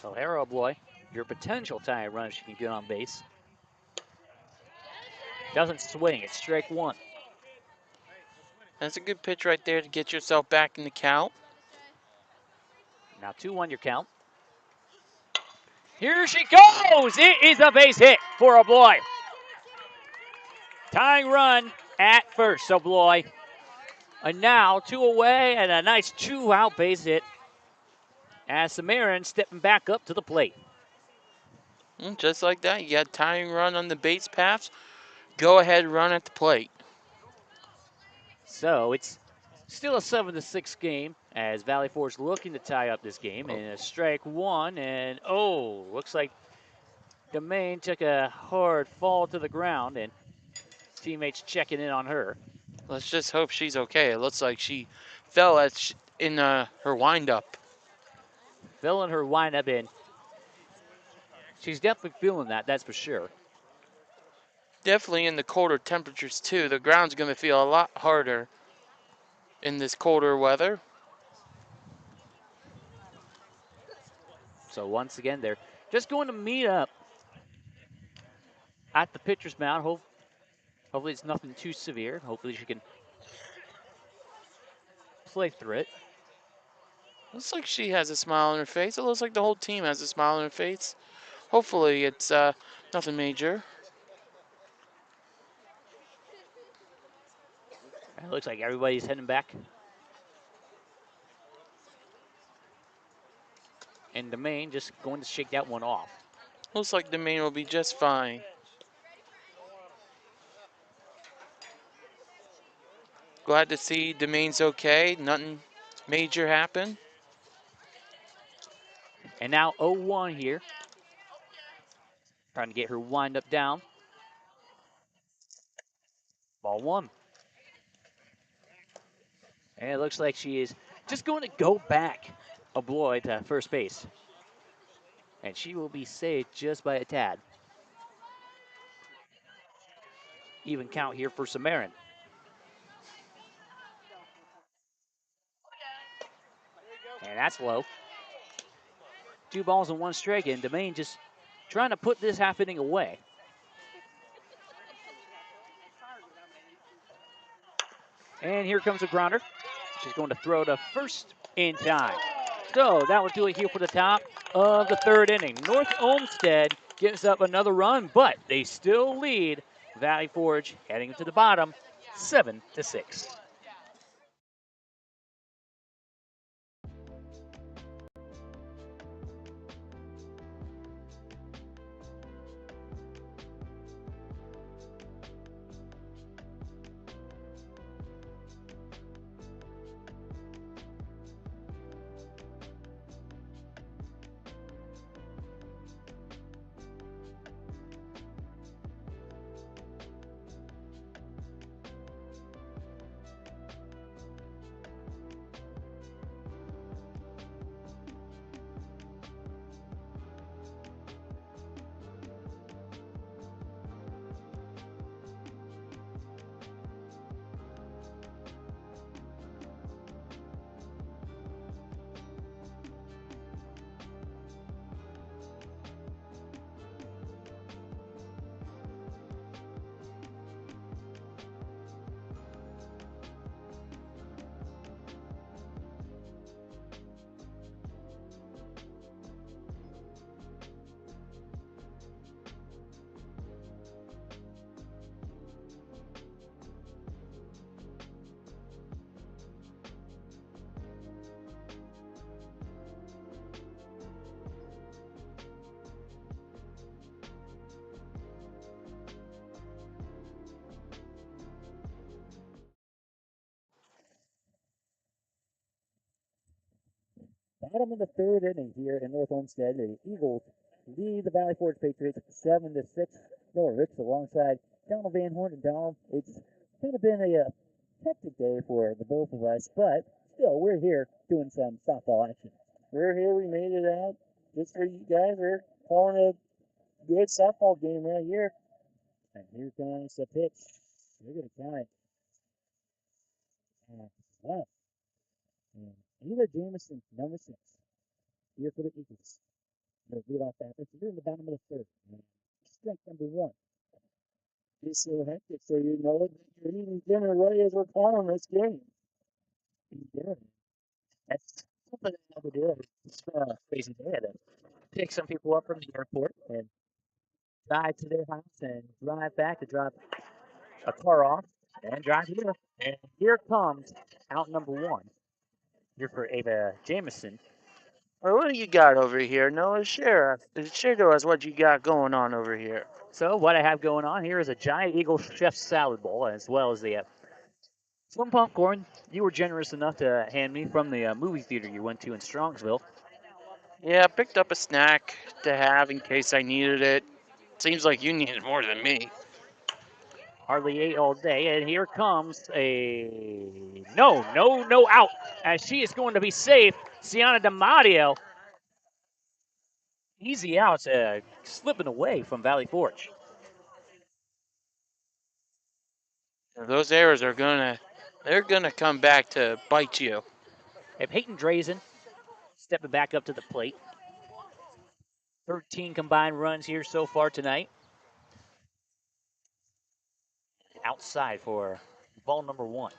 So Hera O'Boy, your potential tying run if she can get on base. Doesn't swing, it's strike 1. That's a good pitch right there to get yourself back in the count. Now 2-1 your count. Here she goes! It is a base hit for O'Boy. Tying run at first, O'Boy. And now 2 away and a nice 2-out base hit as Samarin stepping back up to the plate. Just like that, you got tying run on the base paths. Go ahead, run at the plate. So it's still a 7-6 game as Valley Forge looking to tie up this game. And a strike 1, and looks like Domain took a hard fall to the ground, and teammates checking in on her. Let's just hope she's okay. It looks like she fell in her windup. Fell in her windup, and she's definitely feeling that, that's for sure. Definitely in the colder temperatures too. The ground's going to feel a lot harder in this colder weather. So once again, they're just going to meet up at the pitcher's mound. Hopefully it's nothing too severe. Hopefully she can play through it. Looks like she has a smile on her face. It looks like the whole team has a smile on her face. Hopefully it's nothing major. It looks like everybody's heading back. And the main just going to shake that one off. Looks like the main will be just fine. Glad to see Domain's okay. Nothing major happened. And now 0-1 here. Trying to get her wind up down. Ball 1. And it looks like she is just going to go back O'Boy to first base. And she will be saved just by a tad. Even count here for Samarin. And that's low. 2 balls and 1 strike, and Domain just trying to put this half inning away. And here comes a grounder. She's going to throw to first in time. So that will do it here for the top of the 3rd inning. North Olmsted gives up another run, but they still lead Valley Forge heading into the bottom, 7-6. Bottom of the 3rd inning here in North Olmsted. The Eagles lead the Valley Forge Patriots 7-6. Noah Ricks alongside Donald Van Horn. And Donald, it's kind of been a hectic day for the both of us, but still, we're here doing some softball action. We're here. We made it out just for you guys. We're calling a good softball game right here. And here comes the pitch. We're going to count it. One. And Eva Jameson, number 6, here for the Eagles. The leadoff batter here in the bottom of the 3rd. Strike number 1. It's so hectic, so you know that you're eating dinner right as we're calling this game. Yeah. That's something I never do. It's been a crazy day. I had to pick some people up from the airport and drive to their house and drive back to drop a car off and drive here. And here comes out number 1. Here for Ava Jameson. Well, what do you got over here, Noah? Share to us what you got going on over here. So what I have going on here is a giant Eagle Chef salad bowl, as well as the some popcorn you were generous enough to hand me from the movie theater you went to in Strongsville. Yeah, I picked up a snack to have in case I needed it. Seems like you need it more than me. Hardly ate all day, and here comes a no out, as she is going to be safe. Sienna DiMatteo, easy out, slipping away from Valley Forge. Those errors they're gonna come back to bite you. And Peyton Drazen stepping back up to the plate. 13 combined runs here so far tonight. Outside for ball number 1.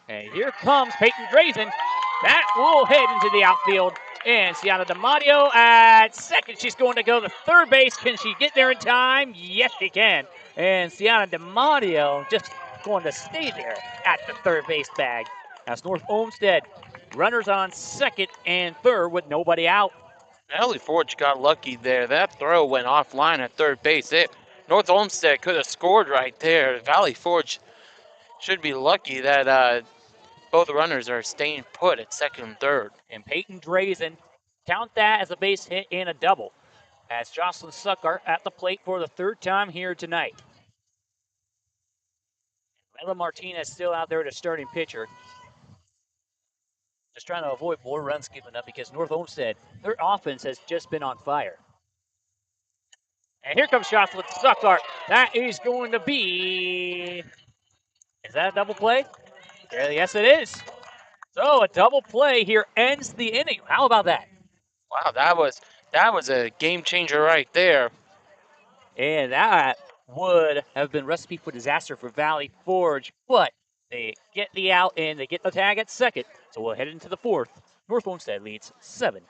And here comes Peyton Drazen. That will hit into the outfield. And Sienna DiMatteo at second. She's going to go to third base. Can she get there in time? Yes, she can. And Sienna DiMatteo just going to stay there at the third base bag. That's North Olmsted. Runners on second and third with nobody out. Valley Forge got lucky there. That throw went offline at third base. North Olmsted could have scored right there. Valley Forge should be lucky that both runners are staying put at second and third. And Peyton Drazen, count that as a base hit and a double, as Jocelyn Sucker at the plate for the 3rd time here tonight. Ella Martinez still out there, the starting pitcher. Just trying to avoid more runs giving up because North Olmsted, their offense has just been on fire. And here comes Jocelyn Stuckart. That is going to be. Is that a double play? Yeah, yes, it is. So a double play here ends the inning. How about that? Wow, that was a game changer right there. And that would have been recipe for disaster for Valley Forge, but they get the out and they get the tag at second. So we'll head into the fourth. North Olmsted leads 7-6.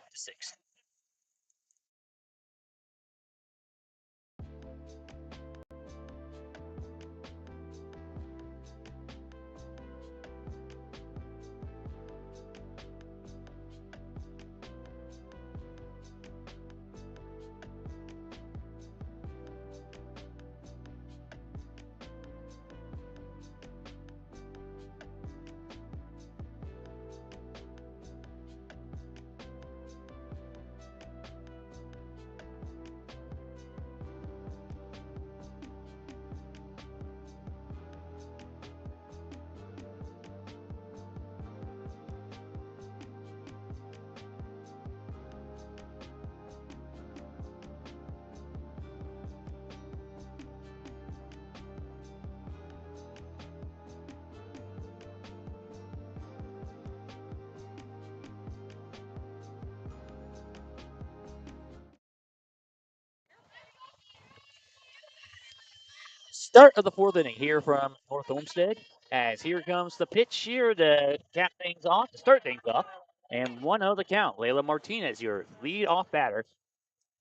Start of the fourth inning here from North Olmsted. As here comes the pitch here to cap things off, to start things off. And 1-0 the count. Layla Martinez, your lead off batter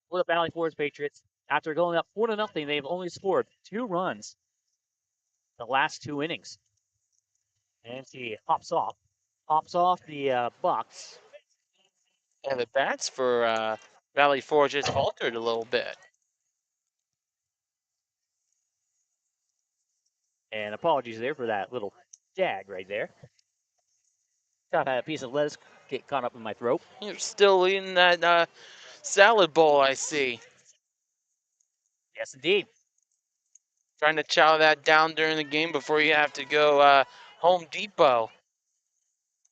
for the Valley Forge Patriots. After going up 4-0, they've only scored 2 runs the last 2 innings. And she hops off the box. And the bats for Valley Forge has altered a little bit. And apologies there for that little jag right there. Thought I had a piece of lettuce get caught up in my throat. You're still eating that salad bowl, I see. Yes, indeed. Trying to chow that down during the game before you have to go Home Depot.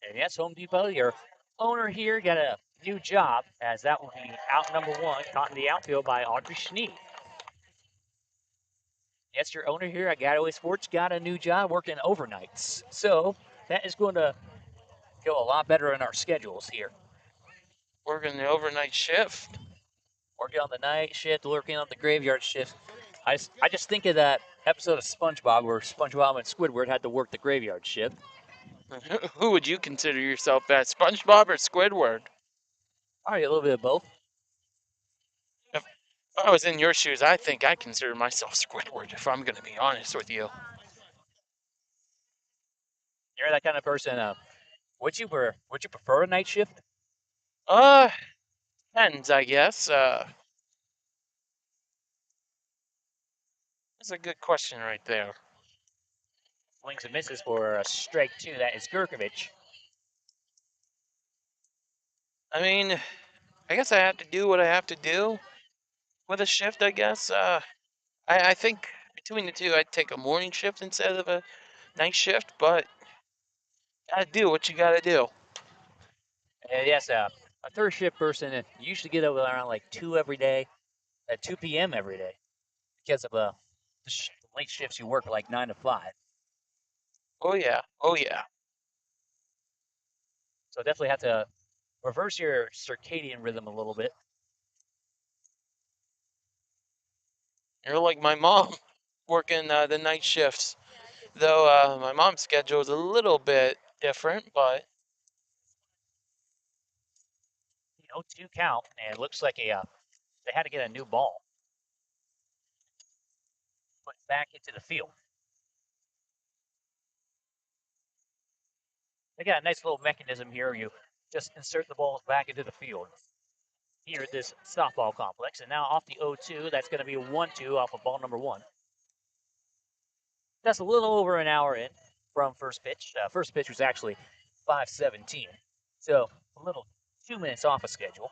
And yes, Home Depot, your owner here got a new job, as that will be out number 1, caught in the outfield by Audrey Schnee. Yes, your owner here at Gateway Sports got a new job working overnights. So that is going to go a lot better in our schedules here. Working the overnight shift. Working on the night shift, working on the graveyard shift. I just think of that episode of SpongeBob where SpongeBob and Squidward had to work the graveyard shift. Who would you consider yourself as, SpongeBob or Squidward? All right, a little bit of both. If I was in your shoes, I think I consider myself Squidward, if I'm going to be honest with you. You're that kind of person. Would you prefer a night shift? Depends, I guess. That's a good question right there. Swings and misses for a strike 2. That is Gurkovich. I mean, I guess I have to do what I have to do with a shift, I guess. I think between the two, I'd take a morning shift instead of a night shift, but gotta do what you gotta do. And yes, a third shift person usually get up around like 2 every day, at 2 p.m. every day, because of the late shifts you work like 9 to 5. Oh yeah, oh yeah. So definitely have to reverse your circadian rhythm a little bit. You're like my mom, working the night shifts. Though my mom's schedule is a little bit different, but 0-2 count, and it looks like they had to get a new ball put back into the field. They got a nice little mechanism here. You just insert the balls back into the field here at this softball complex. And now off the 0-2, that's going to be a 1-2 off of ball number 1. That's a little over an hour in from first pitch. First pitch was actually 5:17, so a little 2 minutes off of schedule.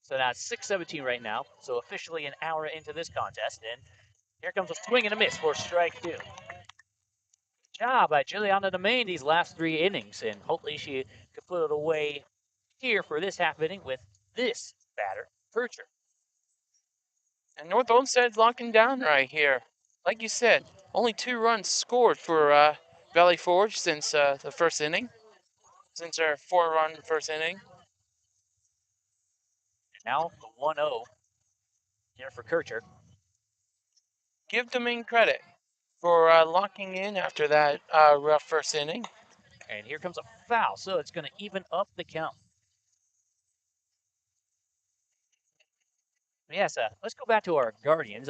So now it's 6:17 right now. So officially an hour into this contest, and here comes a swing and a miss for strike 2. job by Juliana Domain these last 3 innings, and hopefully she could put it away here for this half inning with this batter, Percher. And North Olmsted's locking down right here. Like you said, only 2 runs scored for Valley Forge since the first inning, since our 4-run first inning. And now the 1-0 here for Kircher. Give Domain credit for locking in after that rough first inning. And here comes a foul, so it's going to even up the count. Yes, let's go back to our Guardians.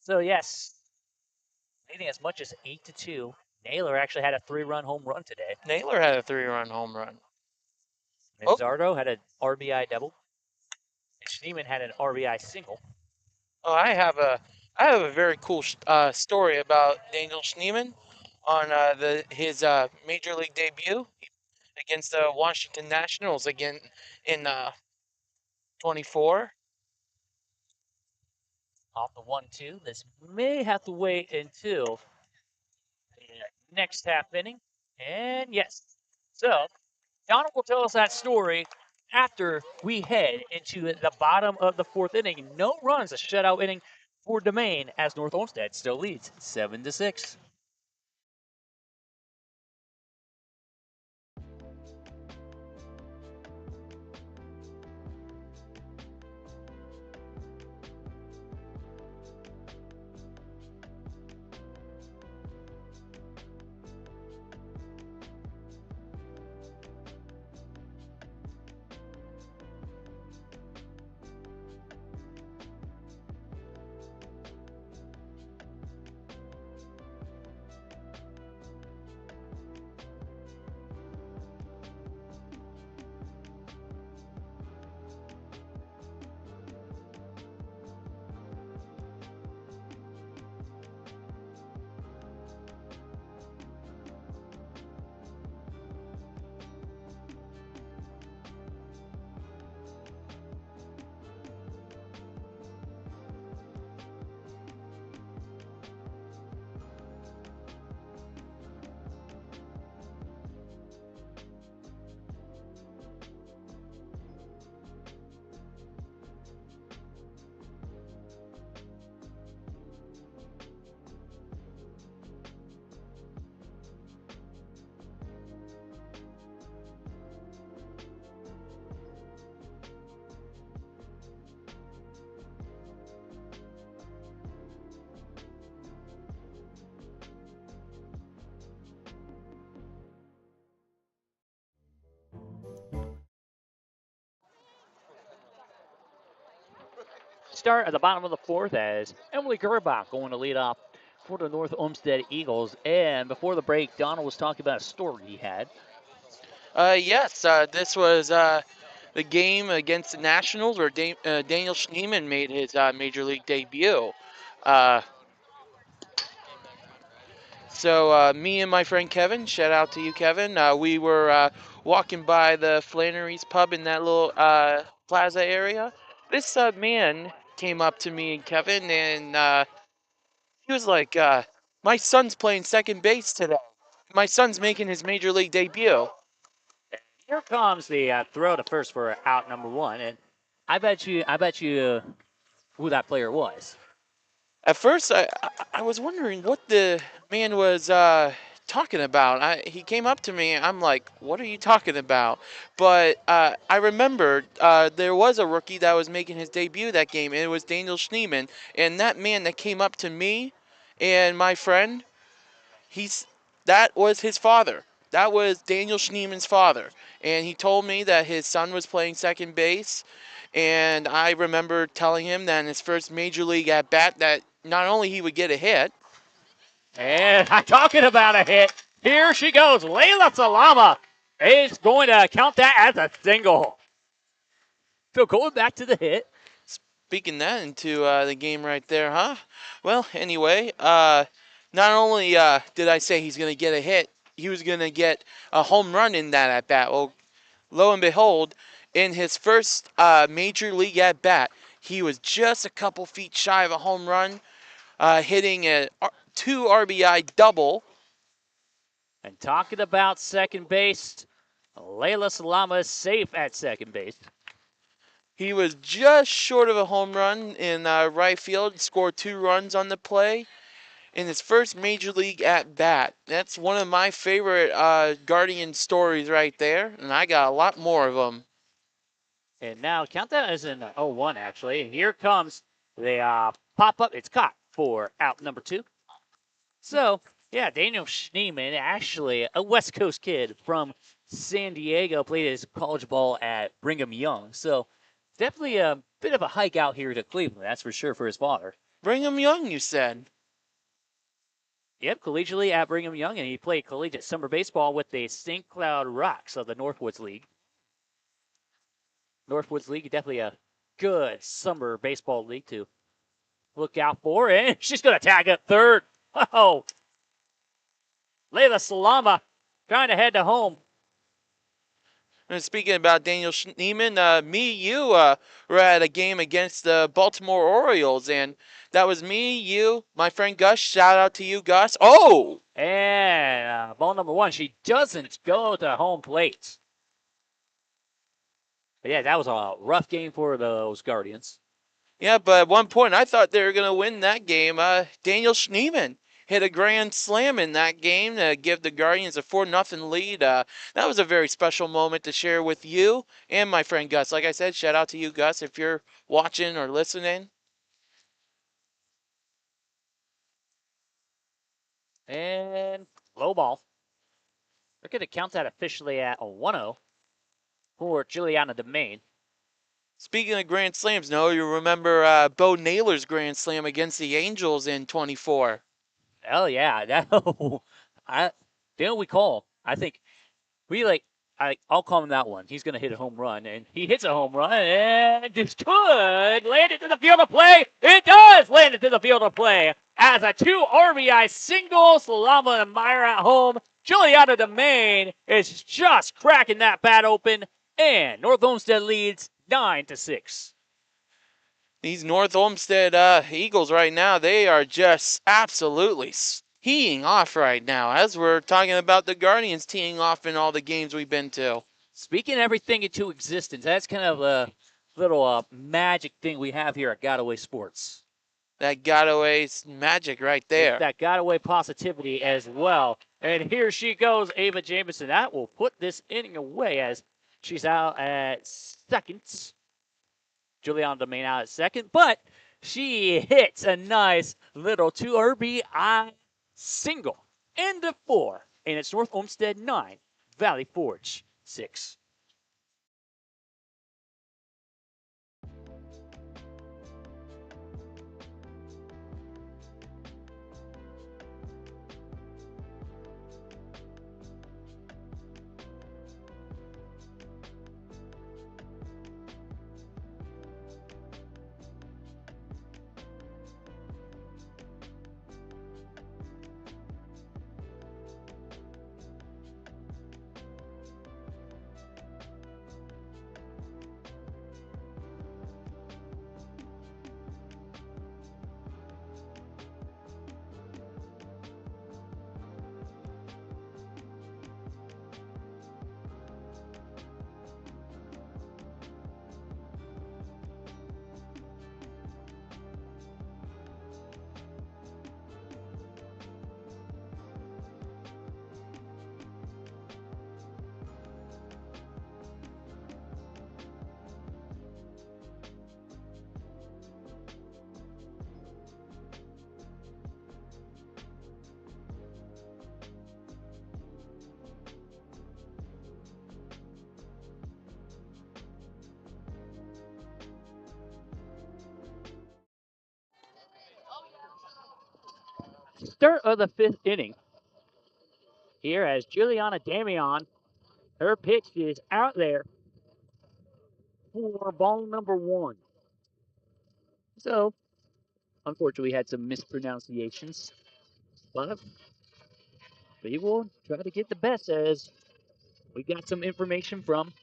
So yes, leading as much as 8-2. Naylor actually had a 3-run home run today. Naylor had a 3-run home run. Manzardo had an RBI double. And Schneeman had an RBI single. Oh, I have a very cool story about Daniel Schneeman on his major league debut against the Washington Nationals again in 24. Off the 1-2. This may have to wait until the next half inning. And yes, so Donald will tell us that story after we head into the bottom of the 4th inning. No runs, a shutout inning for Domain as North Olmsted still leads 7-6. Start at the bottom of the 4th as Emily Gerbach going to lead off for the North Olmsted Eagles. And before the break, Donald was talking about a story he had. Yes, this was the game against the Nationals where Daniel Schneeman made his major league debut. So me and my friend Kevin, shout out to you, Kevin. We were walking by the Flannery's Pub in that little plaza area. This man came up to me and Kevin, and he was like, "My son's playing second base today. My son's making his major league debut." Here comes the throw to first for out number 1, and I bet you who that player was. At first, I was wondering what the man was talking about. He came up to me. I'm like, "What are you talking about?" But I remembered there was a rookie that was making his debut that game, and it was Daniel Schneeman. And that man that came up to me and my friend, he's that was his father. That was Daniel Schneeman's father, and he told me that his son was playing second base. And I remember telling him that in his first major league at bat that not only he would get a hit. And I'm talking about a hit. Here she goes. Layla Salama is going to count that as a single. So going back to the hit. Speaking that into the game right there, huh? Well, anyway, not only did I say he's going to get a hit, he was going to get a home run in that at bat. Well, lo and behold, in his first major league at bat, he was just a couple feet shy of a home run, hitting a 2 RBI double And talking about second base, Layla Salama is safe at second base. He was just short of a home run in right field, scored 2 runs on the play in his first major league at bat. That's one of my favorite Guardian stories right there, and I got a lot more of them. And now count that as an 0-1 actually. And here comes the pop up. It's caught for out number 2. So yeah, Daniel Schneeman, actually a West Coast kid from San Diego, played his college ball at Brigham Young. So definitely a bit of a hike out here to Cleveland, that's for sure, for his father. Brigham Young, you said? Yep, collegiately at Brigham Young, and he played collegiate summer baseball with the St. Cloud Rocks of the Northwoods League. Northwoods League, definitely a good summer baseball league to look out for. And she's going to tag up third. Oh, Layla Salama trying to head to home. And speaking about Daniel Schneeman, you were at a game against the Baltimore Orioles, and that was me, you, my friend Gus. Shout out to you, Gus. Oh! And ball number 1, she doesn't go to home plate. But yeah, that was a rough game for those Guardians. Yeah, but at one point I thought they were going to win that game. Daniel Schneeman hit a grand slam in that game to give the Guardians a 4-0 lead. That was a very special moment to share with you and my friend Gus. Like I said, shout out to you, Gus, if you're watching or listening. And low ball. They're going to count that officially at a 1-0 for Juliana Domain. Speaking of grand slams, no, you remember Bo Naylor's grand slam against the Angels in 24. Oh yeah, that I didn't we call. I think I'll call him that one. He's gonna hit a home run, and he hits a home run, and it could land it to the field of play. It does land it to the field of play as a 2 RBI single. Salama and Myra at home. Juliana Domain is just cracking that bat open, and North Olmsted leads 9-6. These North Olmsted Eagles right now, they are just absolutely teeing off right now, as we're talking about the Guardians teeing off in all the games we've been to. Speaking everything into existence, that's kind of a little magic thing we have here at Godaway Sports. That Godaway's magic right there. It's that Godaway positivity as well. And here she goes, Ava Jameson. That will put this inning away as she's out at second. Juliana Domain out at second, but she hits a nice little 2 RBI single. End of 4, and it's North Olmsted 9, Valley Forge 6. Start of the 5th inning. Here as Juliana Damian, her pitch is out there for ball number 1. So, unfortunately, we had some mispronunciations, but we will try to get the best as we got some information from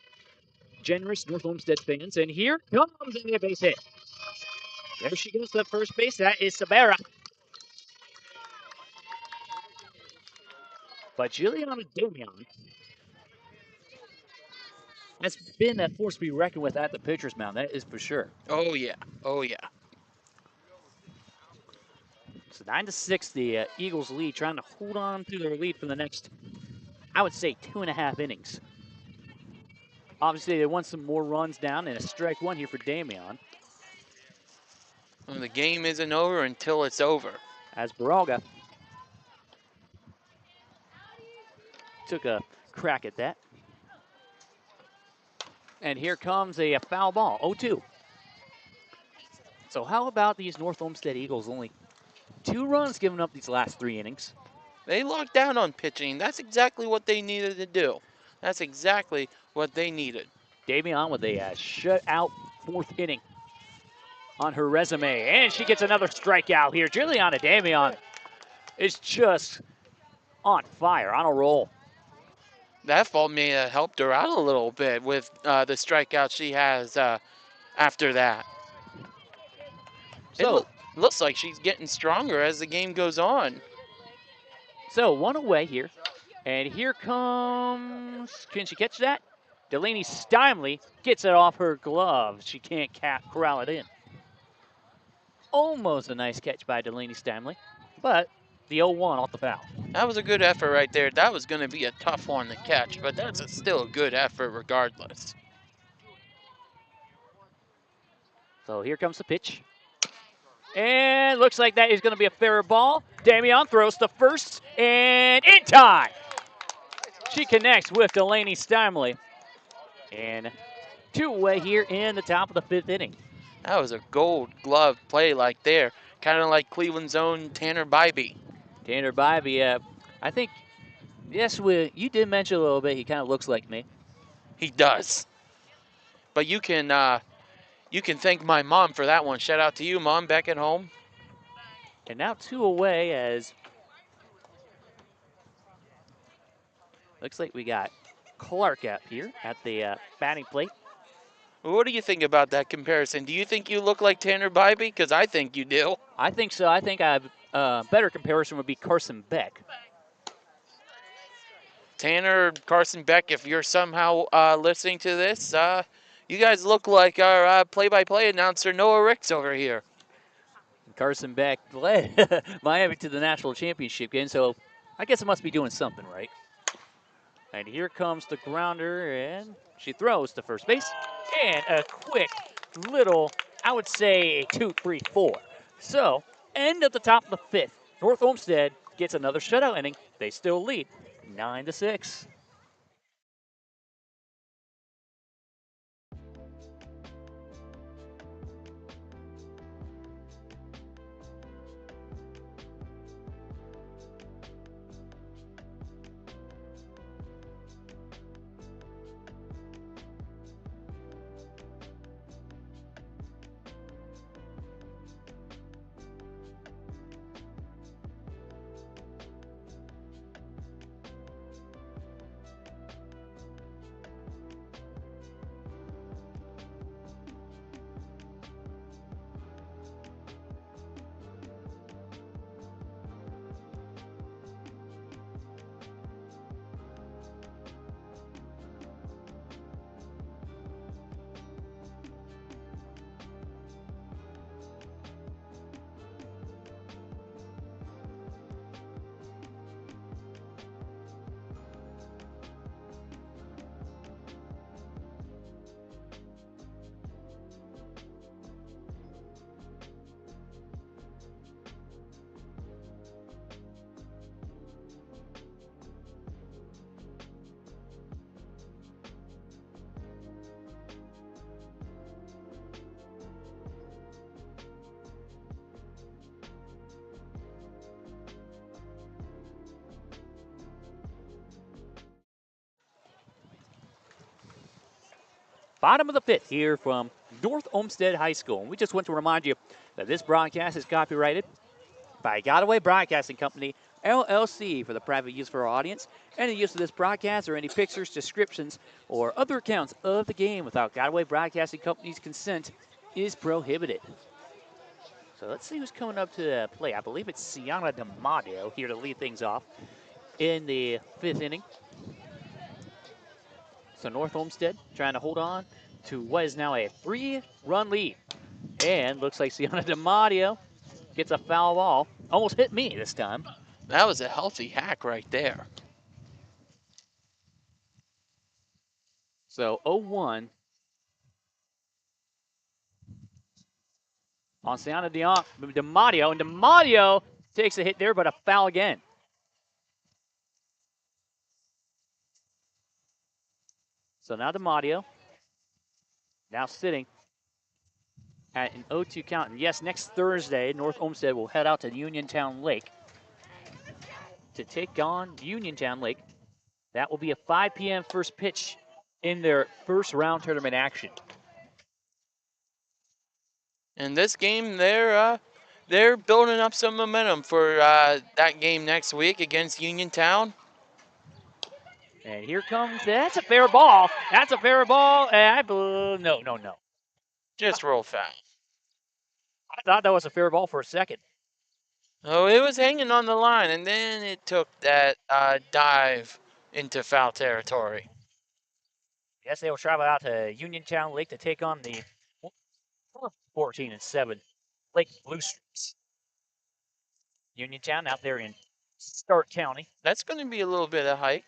generous North Olmsted fans. And here comes a base hit. There she goes to the first base. That is Sabera. But Juliana Damian has been a force to be reckoned with at the pitcher's mound. That is for sure. Oh yeah. Oh yeah. So 9-6, the Eagles lead, trying to hold on to their lead for the next, I would say, 2.5 innings. Obviously, they want some more runs down and a strike one here for Damian. Well, the game isn't over until it's over. As Baraga took a crack at that. And here comes a foul ball, 0-2. So how about these North Olmsted Eagles? Only 2 runs given up these last 3 innings. They locked down on pitching. That's exactly what they needed to do. That's exactly what they needed. Damian with a shutout 4th inning on her resume. And she gets another strikeout here. Juliana Damian is just on fire, on a roll. That fall may have helped her out a little bit with the strikeout she has after that. So, Looks like she's getting stronger as the game goes on. So 1 away here. And here comes, can she catch that? Delaney Steinley gets it off her glove. She can't corral it in. Almost a nice catch by Delaney Steinley, but the 0-1 off the foul. That was a good effort right there. That was going to be a tough one to catch, but still a good effort regardless. So here comes the pitch. And looks like that is going to be a fair ball. Damian throws to first, and in time. She connects with Delaney Steinley. And 2 away here in the top of the 5th inning. That was a gold glove play like there. Kind of like Cleveland's own Tanner Bybee. Tanner Bybee, I think, yes, you did mention a little bit, he kind of looks like me. He does. But you can thank my mom for that one. Shout out to you, Mom, back at home. And now 2 away as looks like we got Clark up here at the batting plate. What do you think about that comparison? Do you think you look like Tanner Bybee? Because I think you do. I think so. I think a better comparison would be Carson Beck. Tanner, Carson Beck, if you're somehow listening to this, you guys look like our play-by-play announcer, Noah Ricks, over here. Carson Beck led Miami to the national championship game, so I guess it must be doing something right. And here comes the grounder, and she throws to first base. And a quick little, I would say, 2-3-4. So, end of the top of the 5th. North Olmsted gets another shutout inning. They still lead 9-6. Bottom of the 5th here from North Olmsted High School. And we just want to remind you that this broadcast is copyrighted by Godaway Broadcasting Company, LLC, for the private use for our audience. Any use of this broadcast or any pictures, descriptions, or other accounts of the game without Godaway Broadcasting Company's consent is prohibited. So let's see who's coming up to the play. I believe it's Sienna D'Amadio here to lead things off. in the 5th inning. So North Olmsted trying to hold on to what is now a 3-run lead. And looks like Sienna DiMatteo gets a foul ball. Almost hit me this time. That was a healthy hack right there. So 0-1 on Sienna DiMatteo. And DiMatteo takes a hit there, but a foul again. So now DiMatteo, now sitting at an 0-2 count. And yes, next Thursday, North Olmsted will head out to Uniontown Lake to take on Uniontown Lake. That will be a 5 p.m. first pitch in their first round tournament action. And this game, they're building up some momentum for that game next week against Uniontown. And here comes, that's a fair ball. That's a fair ball. And no. Just roll fast. I thought that was a fair ball for a second. Oh, it was hanging on the line, and then it took that dive into foul territory. Yes, they will travel out to Uniontown Lake to take on the 14-7 Lake Blue Streaks. Uniontown out there in Stark County. That's going to be a little bit of hike,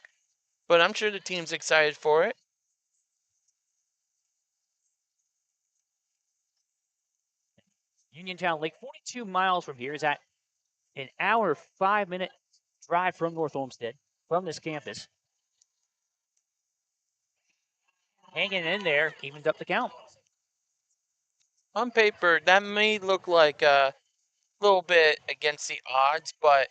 but I'm sure the team's excited for it. Uniontown Lake, 42 miles from here, is at an hour, 5-minute drive from North Olmsted, from this campus. Hanging in there, evens up the count. On paper, that may look like a little bit against the odds, but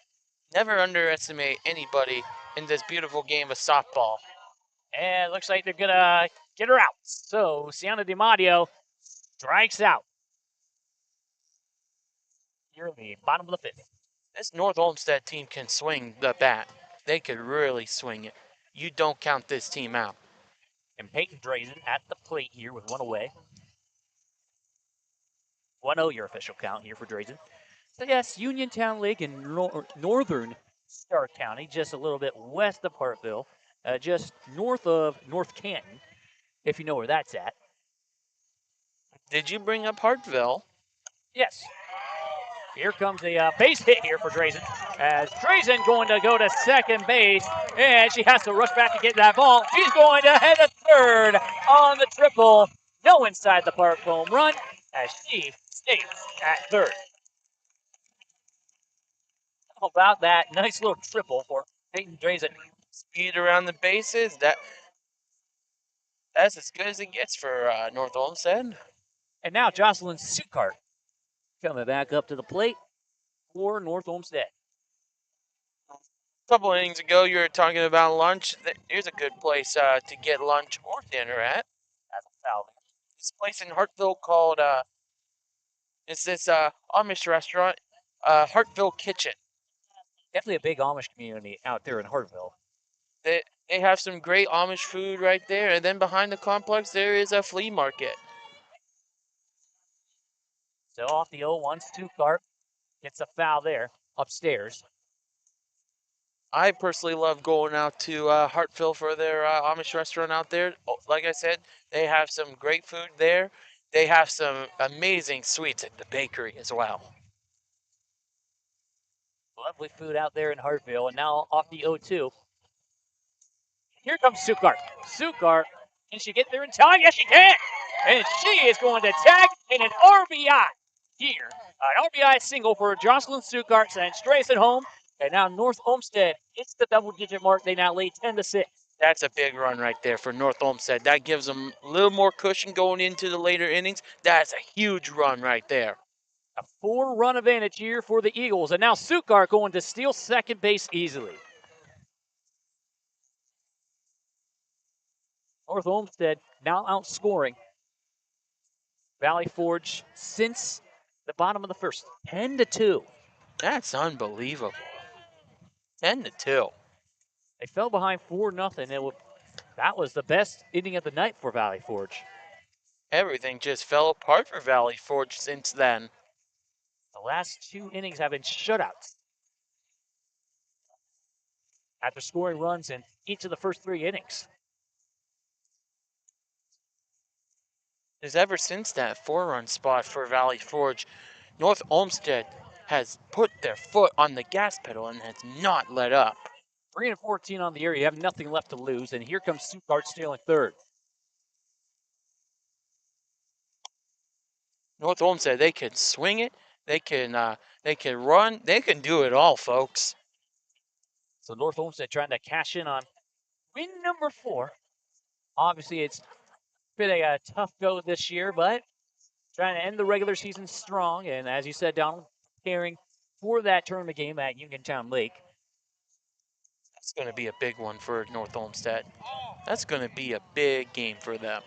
never underestimate anybody in this beautiful game of softball. And it looks like they're going to get her out. So Sienna DiMatteo strikes out. Here in the bottom of the 5th. This North Olmsted team can swing the bat. They could really swing it. You don't count this team out. And Peyton Drazen at the plate here with one away. 1-0 your official count here for Drazen. So yes, Uniontown Lake in northern Stark County, just a little bit west of Hartville, just north of North Canton, if you know where that's at. Did you bring up Hartville? Yes. Here comes a base hit here for Drazen. As Drazen going to go to second base, and she has to rush back to get that ball. She's going to head to third on the triple. No inside the park home run as she stays at third. How about that? Nice little triple for Peyton Drazen. Speed around the bases. That's as good as it gets for North Olmsted. And now Jocelyn Sukart coming back up to the plate for North Olmsted. A couple innings ago, you were talking about lunch. Here's a good place to get lunch or dinner at. That's a foul. This place in Hartville called, it's this Amish restaurant, Hartville Kitchen. Definitely a big Amish community out there in Hartville. They have some great Amish food right there, and then behind the complex there is a flea market. So off the 0-1, Sukart gets a foul there upstairs. I personally love going out to Hartville for their Amish restaurant out there. Like I said, they have some great food there. They have some amazing sweets at the bakery as well. Lovely food out there in Hartville. And now off the 0-2. Here comes Sukart. Sukart, can she get there in time? Yes, she can. And she is going to tag in an RBI here. An RBI single for Jocelyn Sukart sends Drayson home. And now North Olmsted hits the double-digit mark. They now lead 10-6. That's a big run right there for North Olmsted. That gives them a little more cushion going into the later innings. That's a huge run right there. A 4-run advantage here for the Eagles. And now Sukart going to steal second base easily. North Olmsted now outscoring Valley Forge since the bottom of the first, 10-2. That's unbelievable. 10-2. They fell behind 4-0. That was the best inning of the night for Valley Forge. Everything just fell apart for Valley Forge since then. The last 2 innings have been shutouts. after scoring runs in each of the first 3 innings. Because ever since that 4-run spot for Valley Forge, North Olmsted has put their foot on the gas pedal and has not let up. 3 and 14 on the year. You have nothing left to lose, and here comes Sukart stealing third. North Olmsted, they can swing it, they can run, they can do it all, folks. So North Olmsted trying to cash in on win number 4. Obviously, it's been a tough go this year, but trying to end the regular season strong. And as you said, Donald, preparing for that tournament game at Uniontown Lake. That's going to be a big one for North Olmsted. That's going to be a big game for them.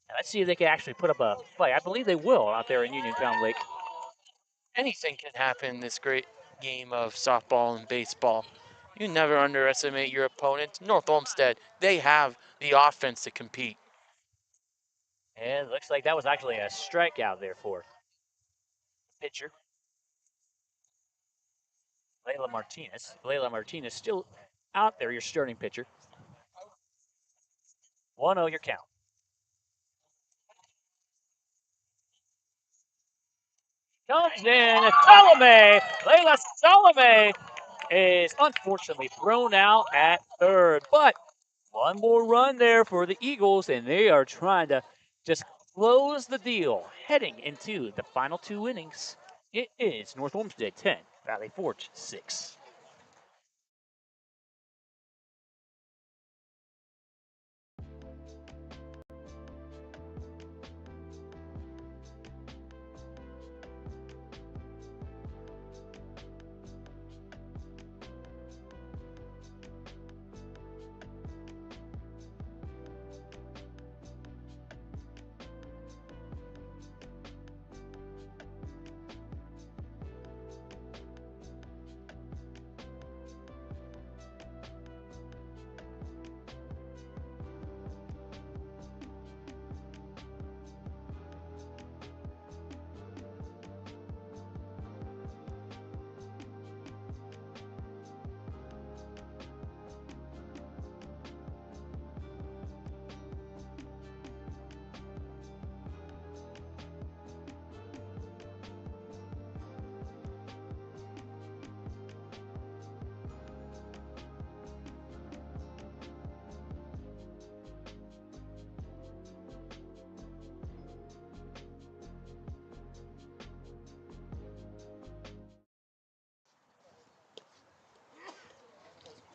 And let's see if they can actually put up a fight. I believe they will out there in Uniontown Lake. Anything can happen in this great game of softball and baseball. You never underestimate your opponent. North Olmsted, they have the offense to compete. And it looks like that was actually a strikeout there for pitcher. Layla Martinez. Layla Martinez still out there, your starting pitcher. 1-0 your count. Comes in Salome. Layla Salome is unfortunately thrown out at third. But one more run there for the Eagles, and they are trying to just close the deal heading into the final 2 innings. It is North Olmsted 10, Valley Forge 6.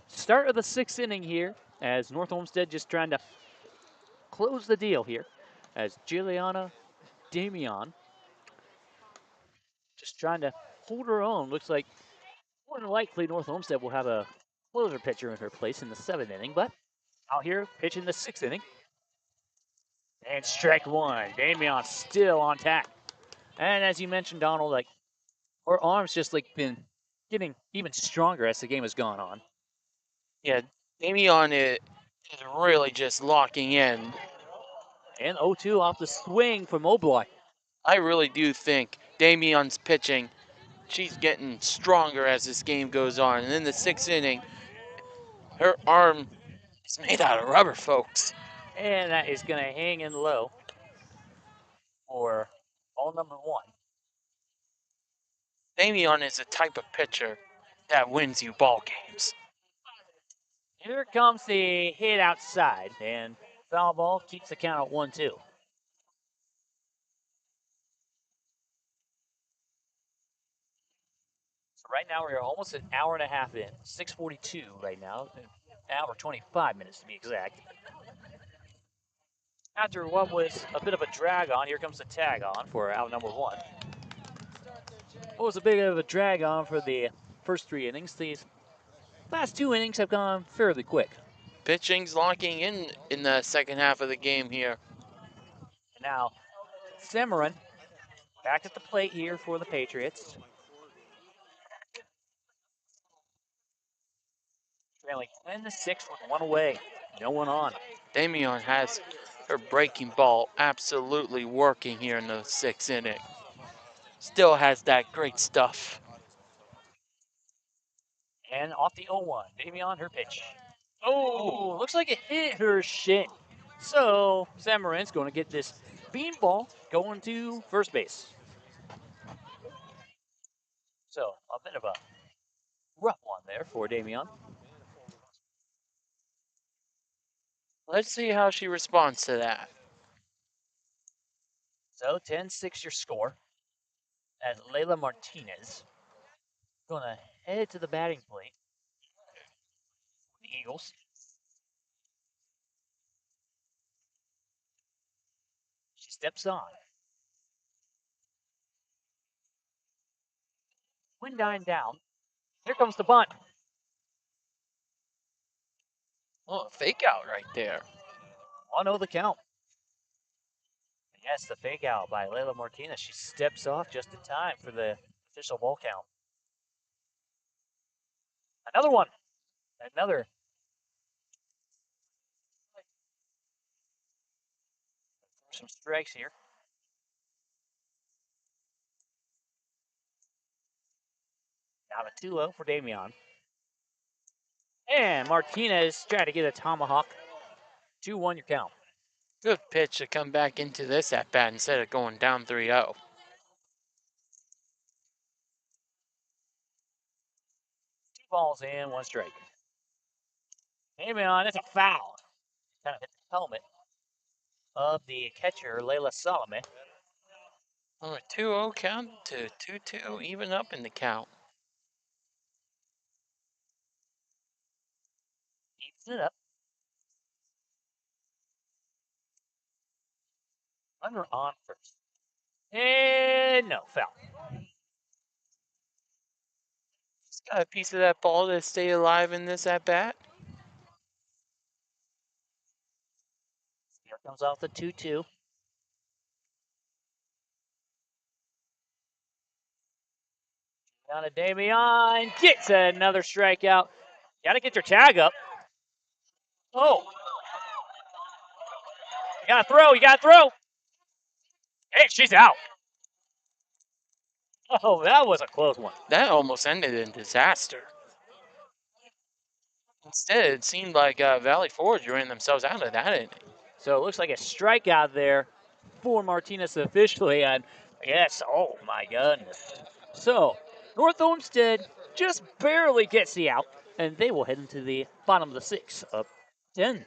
Start of the 6th inning here as North Olmsted just trying to close the deal here as Juliana Damian just trying to hold her own. Looks like more than likely North Olmsted will have a closer pitcher in her place in the 7th inning, but out here pitching the 6th inning. And strike 1. Damian still on tap. And as you mentioned, Donald, like her arms just like been getting even stronger as the game has gone on. Yeah, Damian is really just locking in. And 0-2 off the swing from Obloy. I really do think Damian's pitching, she's getting stronger as this game goes on. And in the 6th inning, her arm is made out of rubber, folks. And that is going to hang in low for ball number 1. Damian is a type of pitcher that wins you ball games. Here comes the hit outside, and foul ball keeps the count at 1-2. So right now we're almost an hour and a half in, 6:42 right now, an hour 25 minutes to be exact. After what was a bit of a drag on, here comes the tag on for out number 1. What was a bit of a drag on for the first 3 innings? These last 2 innings have gone fairly quick. Pitching's locking in the second half of the game here. Now, Cimarron back at the plate here for the Patriots. Trailing 10-6 with 1 away. No one on. Damian has her breaking ball absolutely working here in the 6th inning. Still has that great stuff. And off the 0-1, Davion, her pitch. Oh, looks like it hit her shin. So Samarin's going to get this beanball going to first base. So a bit of a rough one there for Davion. Let's see how she responds to that. So 10-6 your score. As Layla Martinez going to head to the batting plate. The Eagles. She steps on. Wind dying down. Here comes the bunt. Oh, fake out right there. 1-0 the count. Yes, the fake out by Layla Martinez. She steps off just in time for the official ball count. Another one. Another. Some strikes here. Now a 2-0 for Davion. And Martinez trying to get a tomahawk. 2-1 your count. Good pitch to come back into this at bat instead of going down 3-0. 2 balls in, 1 strike. Davion, it's a foul. Kind of hit the helmet of the catcher, Layla Solomon. Oh, a 2-0 count to 2-2, even up in the count. Evens it up. Runner on first. And no, foul. He's got a piece of that ball to stay alive in this at bat. Here comes off the 2-2. Down to Davion. Gets another strikeout. Got to get your tag up. Oh. You got to throw. You got to throw. Hey, she's out. Oh, that was a close one. That almost ended in disaster. Instead, it seemed like Valley Forge ran themselves out of that inning. So it looks like a strikeout there for Martinez officially. And yes, oh my goodness. So North Olmsted just barely gets the out, and they will head into the bottom of the 6th, up 10-6.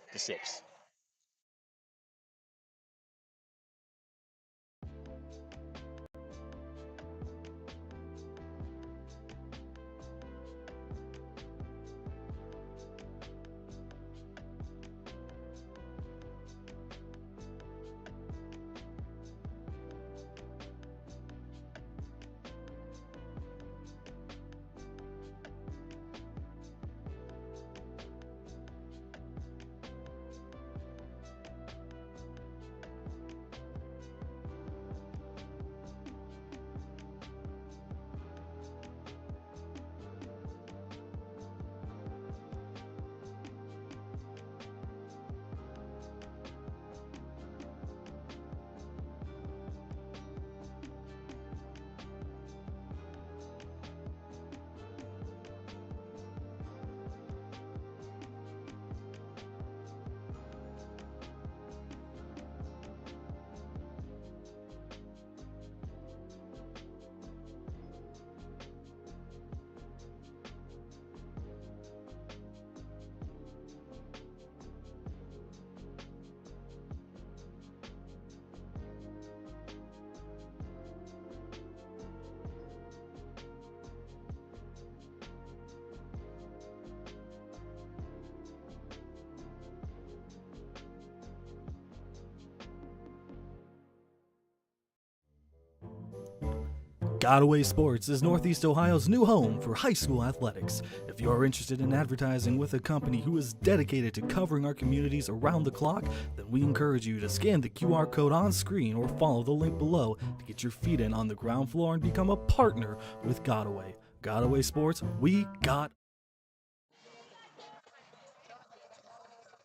Godaway Sports is Northeast Ohio's new home for high school athletics. If you are interested in advertising with a company who is dedicated to covering our communities around the clock, then we encourage you to scan the QR code on screen or follow the link below to get your feet in on the ground floor and become a partner with Godaway. Godaway Sports, we got.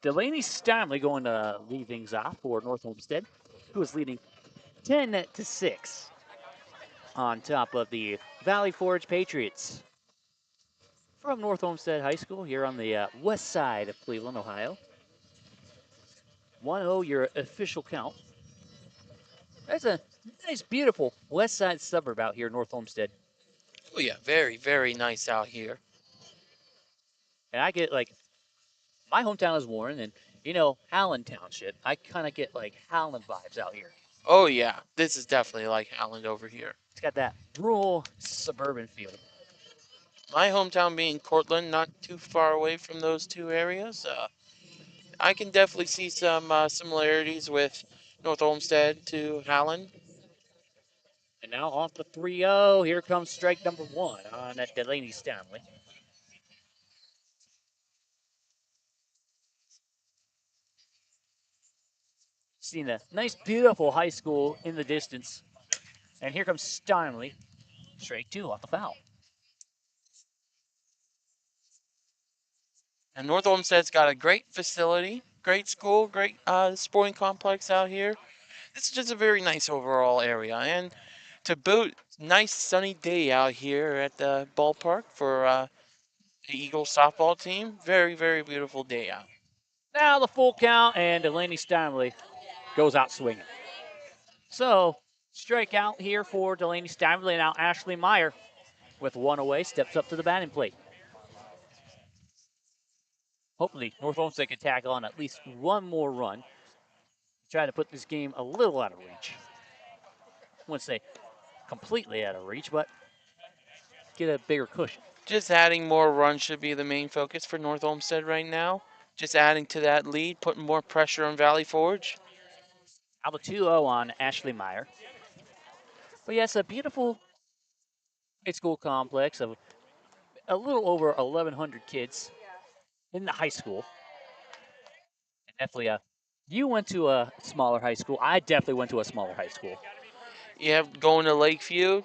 Delaney Steinley going to lead things off for North Olmsted, who is leading 10-6 on top of the Valley Forge Patriots. from North Olmsted High School here on the west side of Cleveland, Ohio. 1-0 your official count. That's a nice, beautiful west side suburb out here, North Olmsted. Oh yeah, very, very nice out here. And I get like, my hometown is Warren, and Howland Township. I kind of get like Howland vibes out here. Oh yeah, this is definitely like Howland over here. It's got that rural suburban feel. My hometown being Cortland, not too far away from those two areas. I can definitely see some similarities with North Olmsted to Howland. And now off the 3-0. Here comes strike number 1 on that Delaney Stanley. Seeing a nice, beautiful high school in the distance. And here comes Stanley. Strike 2 off the foul. And North Olmsted's got a great facility, great school, great sporting complex out here. This is just a very nice overall area. And to boot, nice sunny day out here at the ballpark for the Eagles softball team. Very, very beautiful day out. Now the full count, and Delaney Stanley goes out swinging. So, strikeout here for Delaney Stanley. Now Ashley Meyer, with 1 away, steps up to the batting plate. Hopefully, North Olmsted can tack on at least one more run. Try to put this game a little out of reach. I wouldn't say completely out of reach, but get a bigger cushion. Just adding more runs should be the main focus for North Olmsted right now. Just adding to that lead, putting more pressure on Valley Forge. Now the 2-0 on Ashley Meyer. But yes, a beautiful high school complex of a little over 1,100 kids in the high school. And definitely you went to a smaller high school. I definitely went to a smaller high school. Yeah, going to Lakeview,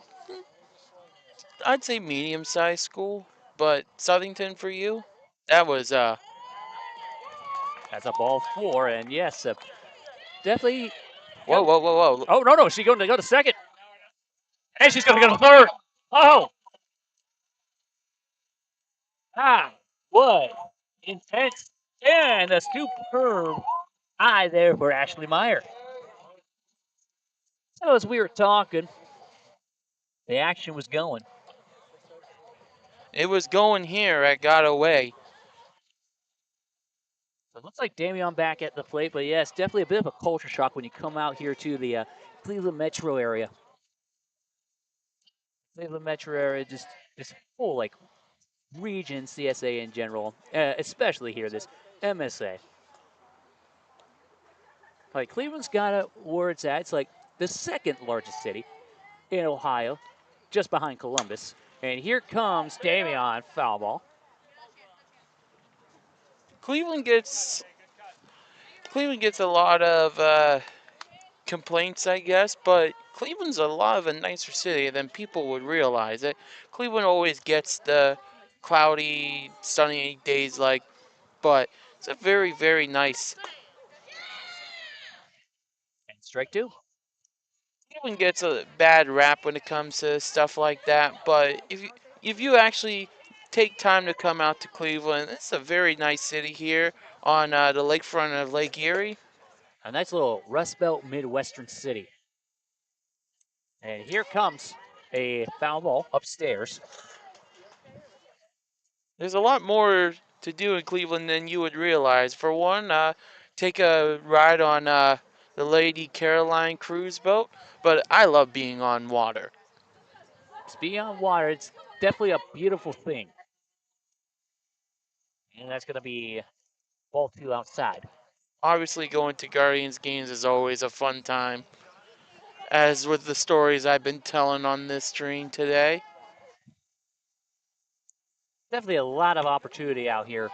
I'd say medium-sized school, but Southington for you, that was That's a ball 4, and yes, definitely. whoa, whoa, whoa, whoa. Oh, no, she's going to go to second. And she's going to go to third. Oh! What? Intense. And a superb eye there for Ashley Meyer. So as we were talking, the action was going. It was going here at Got Away. So it looks like Damian back at the plate, but yes, definitely a bit of a culture shock when you come out here to the Cleveland metro area. Cleveland metro area just full like region CSA in general, especially here this MSA. Like Cleveland's got it where it's at. It's like the second largest city in Ohio, just behind Columbus. And here comes Damian, foul ball. Cleveland gets a lot of complaints, I guess, but Cleveland's a lot of a nicer city than people would realize. Cleveland always gets the cloudy, sunny days, but it's a very, very nice. And strike 2. Cleveland gets a bad rap when it comes to stuff like that, but if you actually take time to come out to Cleveland, it's a very nice city here on the lakefront of Lake Erie. A nice little Rust Belt Midwestern city. And here comes a foul ball upstairs. There's a lot more to do in Cleveland than you would realize. For one, take a ride on the Lady Caroline cruise boat, but I love being on water. Being on water, it's definitely a beautiful thing. And that's going to be ball 2 outside. Obviously, going to Guardians games is always a fun time, as with the stories I've been telling on this stream today. Definitely a lot of opportunity out here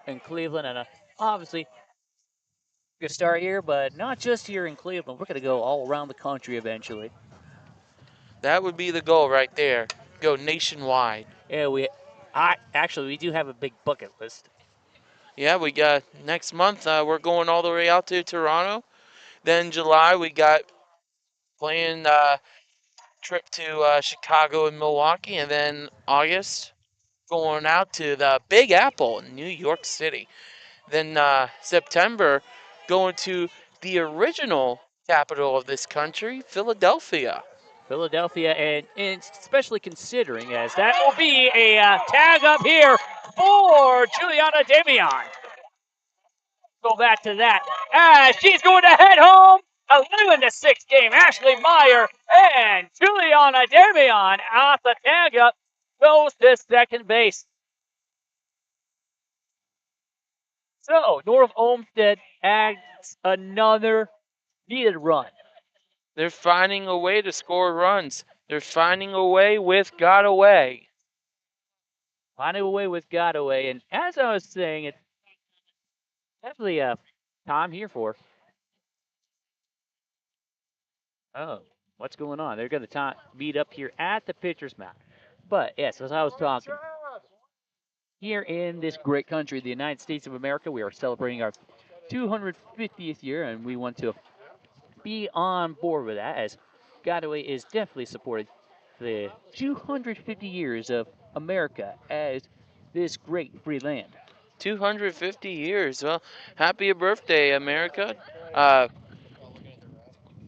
in Cleveland. And obviously, we're going to start here, but not just here in Cleveland. We're going to go all around the country eventually. That would be the goal right there. Go nationwide. Yeah, we do have a big bucket list. Yeah, we got next month. We're going all the way out to Toronto. Then July we got playing trip to Chicago and Milwaukee, and then August going out to the Big Apple in New York City. Then September, going to the original capital of this country, Philadelphia. Philadelphia, and especially considering as that will be a tag up here for Juliana Damian. Go back to that. As she's going to head home. 11-6 game. Ashley Meyer and Juliana Damian off the tag up goes to second base. So North Olmsted adds another needed run. They're finding a way to score runs. They're finding a way with got away. Finding a way with got away. And as I was saying, it's definitely a time here for. Oh, what's going on? They're going to meet up here at the pitcher's mound. But yes, as I was talking, here in this great country, the United States of America, we are celebrating our 250th year, and we want to be on board with that as Godaway is definitely supported the 250 years of America as this great free land. 250 years. Well, happy birthday, America. Uh,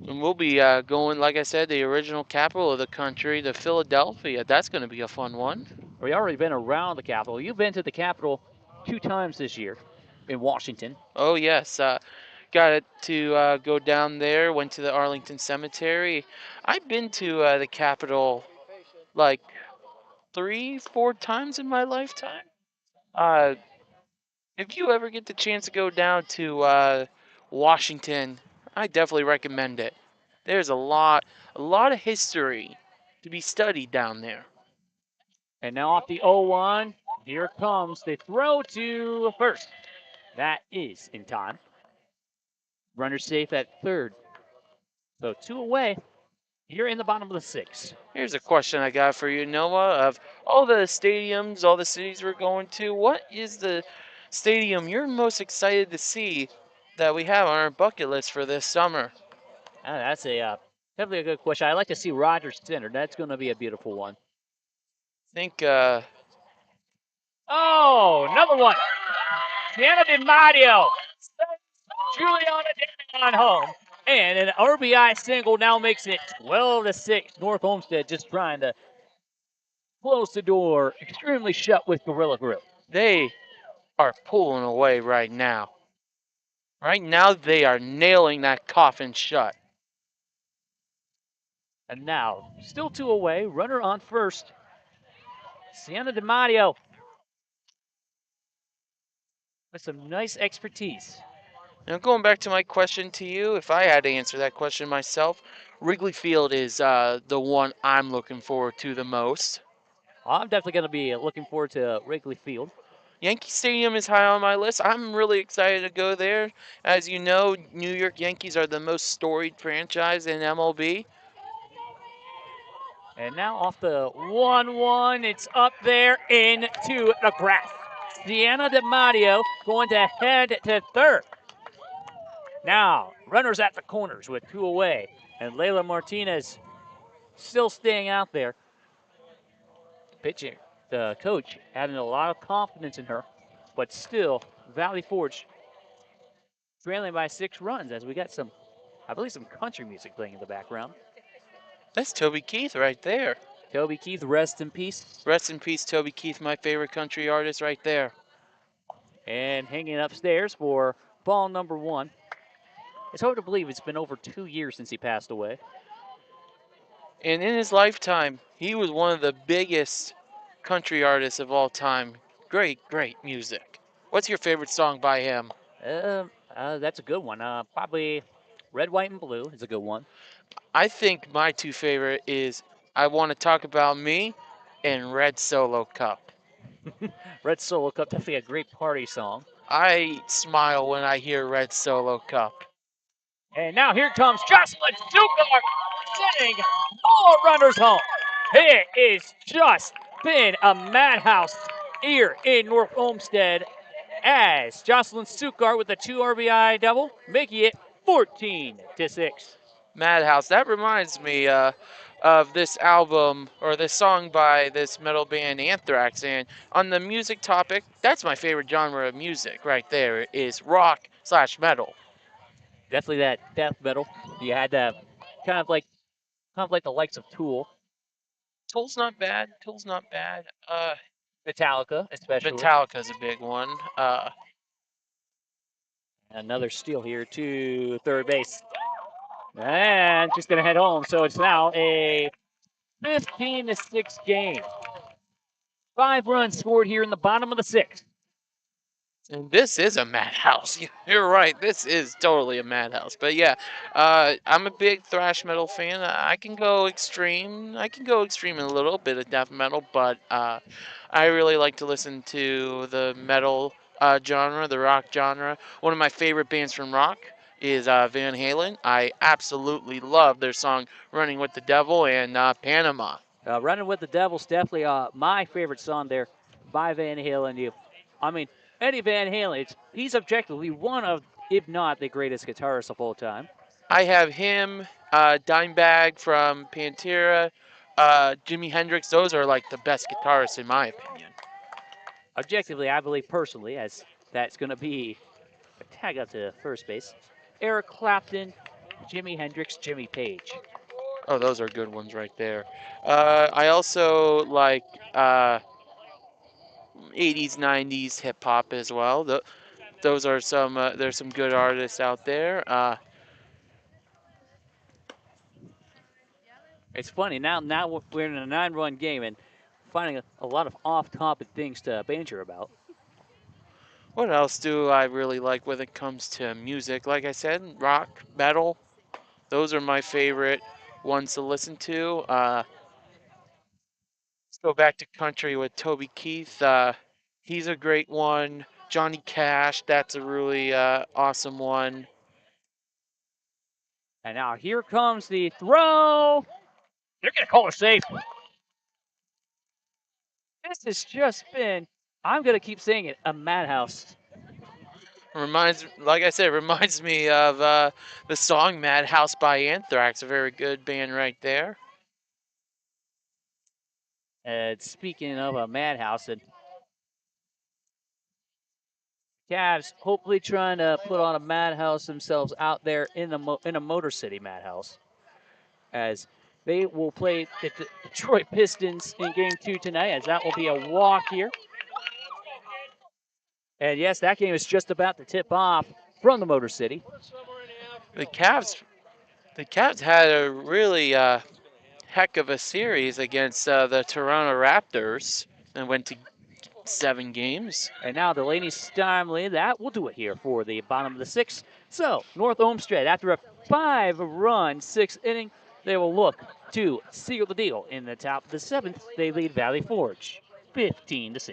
and we'll be going, like I said, the original capital of the country, to Philadelphia. That's going to be a fun one. We've already been around the Capitol. You've been to the Capitol 2 times this year in Washington. Oh, yes. Got to go down there, went to the Arlington Cemetery. I've been to the Capitol like 3, 4 times in my lifetime. If you ever get the chance to go down to Washington, I definitely recommend it. There's a lot of history to be studied down there. And now off the 0-1, here comes the throw to first. That is in time. Runner safe at third. So 2 away. Here in the bottom of the 6th. Here's a question I got for you, Noah. Of all the stadiums, all the cities we're going to, what is the stadium you're most excited to see that we have on our bucket list for this summer? That's definitely a good question. I'd like to see Rogers Center. That's going to be a beautiful one. I think. Oh, another one. Sienna Di Mario sends Juliana Damian home. And an RBI single now makes it 12-6. North Olmsted just trying to close the door extremely shut with Gorilla Grip. They are pulling away right now. Right now, they are nailing that coffin shut. And now, still 2 away, runner on first. Sienna Di Mario with some nice expertise. Now, going back to my question to you, if I had to answer that question myself, Wrigley Field is the one I'm looking forward to the most. I'm definitely going to be looking forward to Wrigley Field. Yankee Stadium is high on my list. I'm really excited to go there. As you know, New York Yankees are the most storied franchise in MLB. And now off the 1-1, it's up there into the grass. Sienna Di Mario going to head to third. Now, runners at the corners with 2 away. And Layla Martinez still staying out there. Pitching. The coach having a lot of confidence in her. But still, Valley Forge trailing by 6 runs as we got some, I believe, some country music playing in the background. That's Toby Keith right there. Toby Keith, rest in peace. Rest in peace, Toby Keith, my favorite country artist right there. And hanging upstairs for ball number 1. It's hard to believe it's been over 2 years since he passed away. And in his lifetime, he was one of the biggest country artists of all time. Great, great music. What's your favorite song by him? That's a good one. Probably Red, White, and Blue is a good one. I think my 2 favorite is I Want to Talk About Me and Red Solo Cup. Red Solo Cup, definitely a great party song. I smile when I hear Red Solo Cup. And now here comes Jocelyn Dukar sending more runners home. It is just been a madhouse here in North Olmsted as Jocelyn Sukar with a 2 RBI double, making it 14-6. Madhouse. That reminds me, of this album or this song by this metal band Anthrax. And on the music topic, that's my favorite genre of music right there is rock/metal. Definitely that death metal. You had kind of like kind of like the likes of Tool, Tool's not bad. Tool's not bad. Metallica, especially. Metallica's a big one. Another steal here to third base. And just going to head home. So it's now a 15-6 game. 5 runs scored here in the bottom of the 6th. And this is a madhouse. You're right. This is totally a madhouse. But yeah, I'm a big thrash metal fan. I can go extreme. I can go extreme in a little bit of death metal, but I really like to listen to the metal genre, the rock genre. One of my favorite bands from rock is Van Halen. I absolutely love their song "Running with the Devil" and "Panama." Running with the Devil's definitely my favorite song there by Van Halen. I mean, Eddie Van Halen, he's objectively one of, if not the greatest guitarist of all time. I have him, Dimebag from Pantera, Jimi Hendrix. Those are like the best guitarists in my opinion. Objectively, I believe personally, as that's going to be a tag out to first base. Eric Clapton, Jimi Hendrix, Jimmy Page. Oh, those are good ones right there. I also like 80s, 90s hip hop as well. Those are some. There's some good artists out there. It's funny now we're in a 9-run game and finding a lot of off-topic things to banter about. What else do I really like when it comes to music? Like I said, rock, metal. Those are my favorite ones to listen to. Let's go back to country with Toby Keith. He's a great one. Johnny Cash, that's a really awesome one. And now here comes the throw. They're going to call it safe. This has just been, I'm going to keep saying it, a madhouse. Like I said, reminds me of the song "Madhouse" by Anthrax, a very good band right there. And speaking of a madhouse, and Cavs hopefully trying to put on a madhouse themselves out there in a Motor City madhouse, as they will play the Detroit Pistons in Game 2 tonight, as that will be a walk here. And yes, that game is just about to tip off from the Motor City. The Cavs had a really heck of a series against the Toronto Raptors and went to 7 games. And now Delaney Stimley, that will do it here for the bottom of the 6th. So North Olmsted, after a 5-run 6th inning, they will look to seal the deal. In the top of the 7th, they lead Valley Forge 15-6.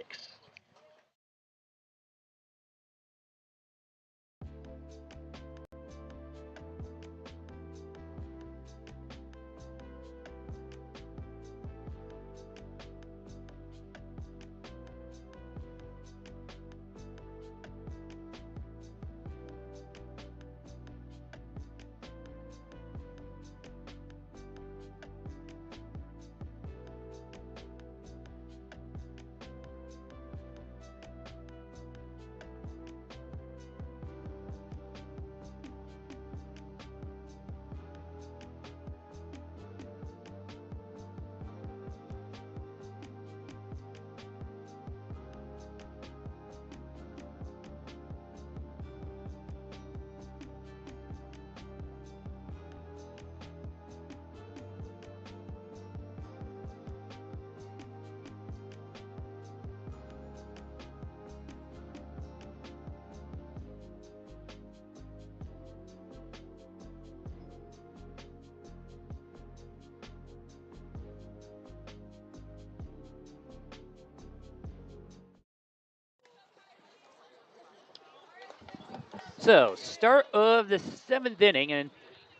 So, start of the 7th inning, and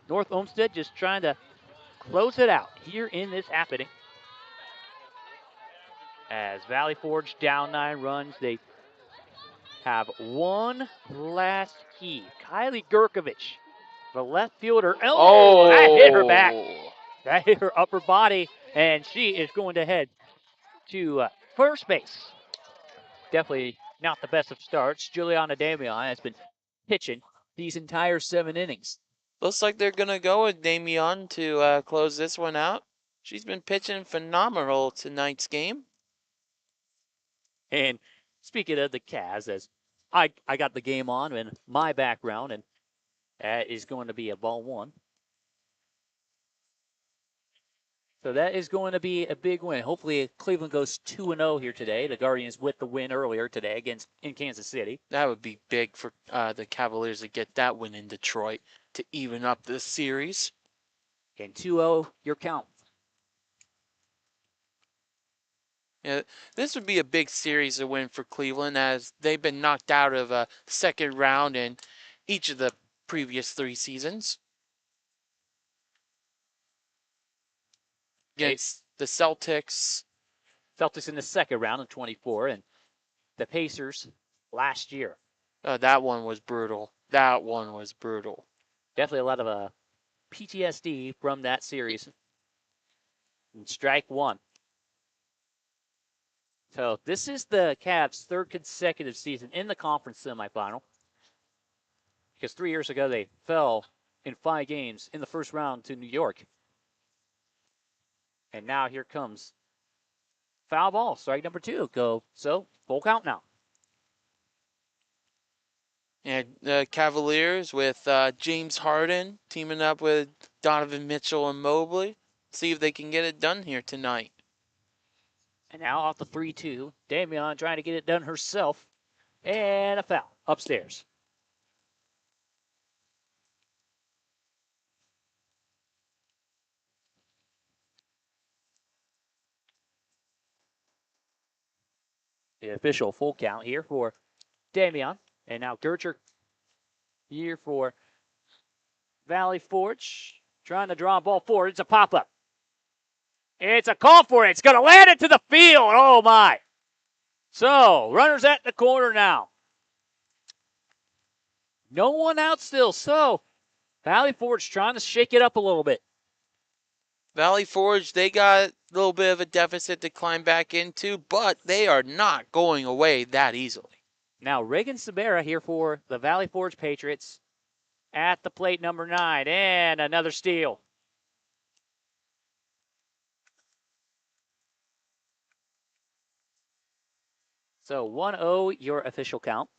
North Olmsted just trying to close it out here in this happening. As Valley Forge down 9 runs, they have one last key. Kylie Gurkovich, the left fielder. Oh, that hit her back. That hit her upper body, and she is going to head to first base. Definitely not the best of starts. Juliana Damian has been pitching these entire 7 innings. Looks like they're going to go with Damian to close this one out. She's been pitching phenomenal tonight's game. And speaking of the Cavs, as I got the game on in my background, and that is going to be a ball 1. So that is going to be a big win. Hopefully, Cleveland goes 2-0 here today. The Guardians with the win earlier today against in Kansas City. That would be big for the Cavaliers to get that win in Detroit to even up the series. And 2-0, your count. Yeah, this would be a big series to win for Cleveland as they've been knocked out of a second round in each of the previous 3 seasons. Against the Celtics. Celtics in the second round of 24, and the Pacers last year. That one was brutal. That one was brutal. Definitely a lot of PTSD from that series. And strike 1. So this is the Cavs' 3rd consecutive season in the conference semifinal. Because 3 years ago they fell in 5 games in the first round to New York. And now here comes foul ball, strike number 2. Go. So full count now. And the Cavaliers with James Harden teaming up with Donovan Mitchell and Mobley. See if they can get it done here tonight. And now off the 3-2. Damian trying to get it done herself. And a foul upstairs. The official full count here for Damian. And now Gertcher here for Valley Forge. Trying to draw a ball forward. It's a pop-up. It's a call for it. It's going to land it to the field. Oh, my. So, runners at the corner now. No one out still. So, Valley Forge trying to shake it up a little bit. Valley Forge, they got a little bit of a deficit to climb back into, but they are not going away that easily. Now, Reagan Sabera here for the Valley Forge Patriots at the plate, number 9, and another steal. So 1-0, your official count.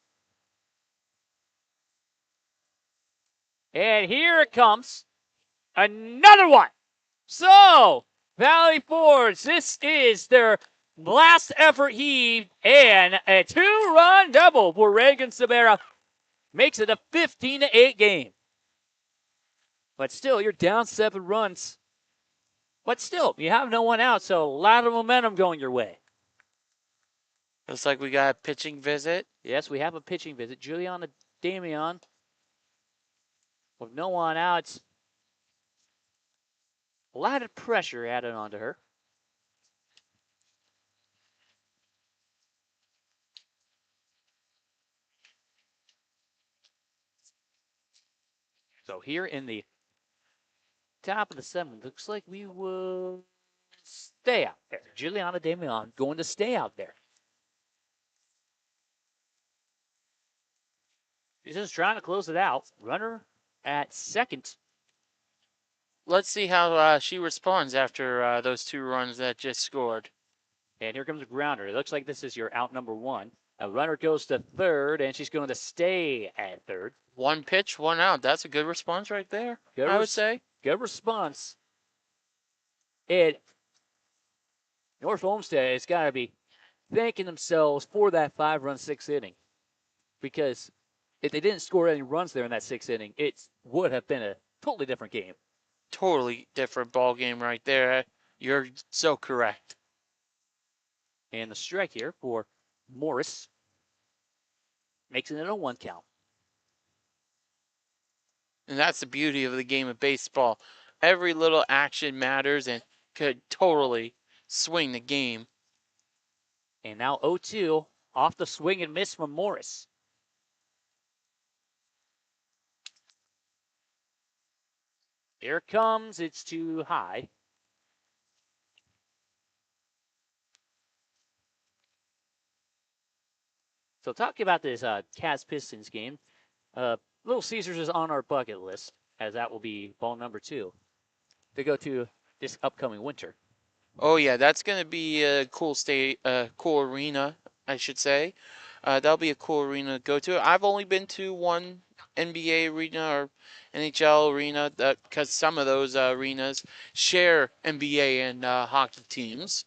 And here it comes. Another one. So, Valley Forge, this is their last effort heave, and a 2-run double for Reagan Sabera makes it a 15-8 game. But still, you're down 7 runs. But still, you have no one out, so a lot of momentum going your way. Looks like we got a pitching visit. Yes, we have a pitching visit. Juliana Damian with no one out. It's a lot of pressure added onto her. So here in the top of the 7th, looks like we will stay out there. Juliana Damian going to stay out there. She's just trying to close it out. Runner at second. Let's see how she responds after those 2 runs that just scored. And here comes a grounder. It looks like this is your out number 1. A runner goes to third, and she's going to stay at third. 1 pitch, 1 out. That's a good response right there, I would say. Good response. And North Olmsted has got to be thanking themselves for that 5-run 6th inning. Because if they didn't score any runs there in that 6th inning, it would have been a totally different game. Totally different ball game right there. You're so correct. And the strike here for Morris makes it a 1 count. And that's the beauty of the game of baseball. Every little action matters and could totally swing the game. And now 0-2 off the swing and miss from Morris. Here it comes. It's too high. So talking about this Cavs Pistons game, Little Caesars is on our bucket list, as that will be ball number 2 to go to this upcoming winter. Oh yeah, that's gonna be a cool cool arena, I should say. That'll be a cool arena to go to. I've only been to one NBA arena or NHL arena, because some of those arenas share NBA and hockey teams.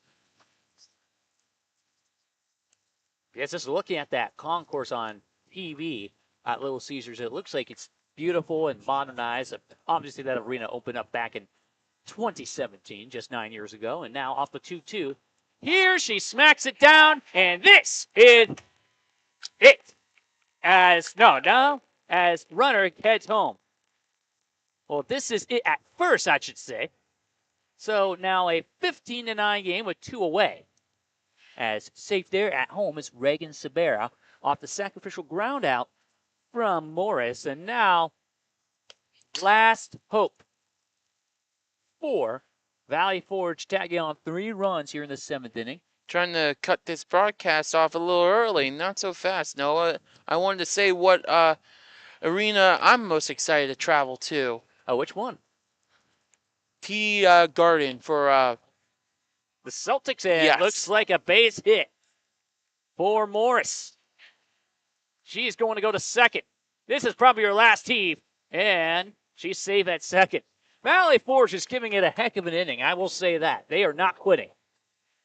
Yes, just looking at that concourse on TV at Little Caesars, it looks like it's beautiful and modernized. Obviously, that arena opened up back in 2017, just 9 years ago, and now off the 2-2. Here she smacks it down, and this is it. As runner heads home. Well, this is it at first, I should say. So now a 15-9 game with 2 away. As safe there at home is Reagan Sabera off the sacrificial ground out from Morris. And now, last hope for Valley Forge, tagging on 3 runs here in the 7th inning. Trying to cut this broadcast off a little early, not so fast, Noah. I wanted to say what arena I'm most excited to travel to. Oh, which one? T Garden for the Celtics, and yes. Looks like a base hit for Morris. She's going to go to second. This is probably her last heave, and she's safe at second. Valley Forge is giving it a heck of an inning. I will say that. They are not quitting.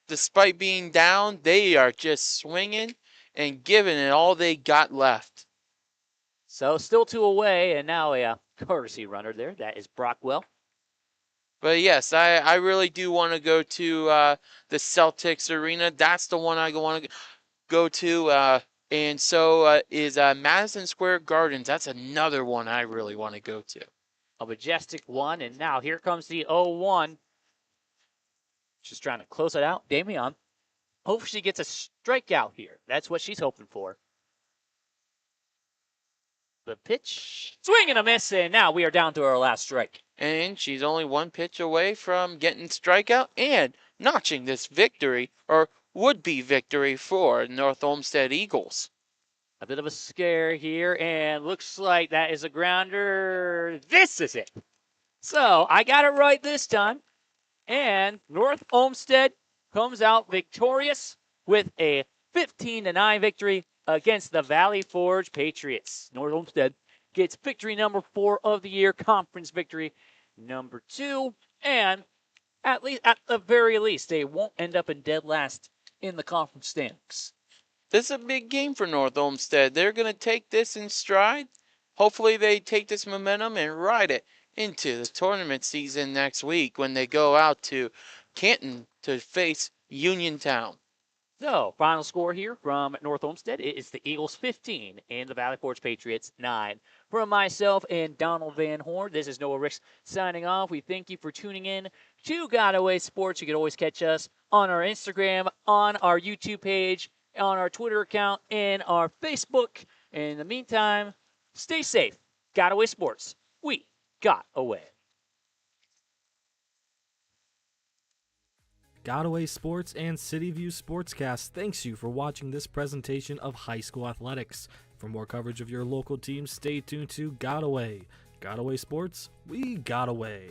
Despite being down, they are just swinging and giving it all they got left. So still 2 away, and now a courtesy runner there. That is Brockwell. But yes, I really do want to go to the Celtics arena. That's the one I want to go to. And so is Madison Square Gardens. That's another one I really want to go to. A majestic one, and now here comes the 0-1. She's trying to close it out. Damian, hopefully she gets a strikeout here. That's what she's hoping for. The pitch, swing and a miss, and now we are down to our last strike. And she's only 1 pitch away from getting strikeout and notching this victory, or would-be victory, for North Olmsted Eagles. A bit of a scare here, and looks like that is a grounder. This is it. So I got it right this time. And North Olmsted comes out victorious with a 15-9 victory against the Valley Forge Patriots. North Olmsted gets victory number 4 of the year, conference victory number 2, and at the very least, they won't end up in dead last in the conference standings. This is a big game for North Olmsted. They're going to take this in stride. Hopefully they take this momentum and ride it into the tournament season next week when they go out to Canton to face Uniontown. So, final score here from North Olmsted is the Eagles 15 and the Valley Forge Patriots 9. From myself and Donald Van Horn, this is Noah Ricks signing off. We thank you for tuning in to Godaway Sports. You can always catch us on our Instagram, on our YouTube page, on our Twitter account, and our Facebook. In the meantime, stay safe. Godaway Sports. We got away. Godaway Sports and CityView Sportscast thanks you for watching this presentation of high school athletics. For more coverage of your local teams, stay tuned to Godaway. Godaway Sports, we got away.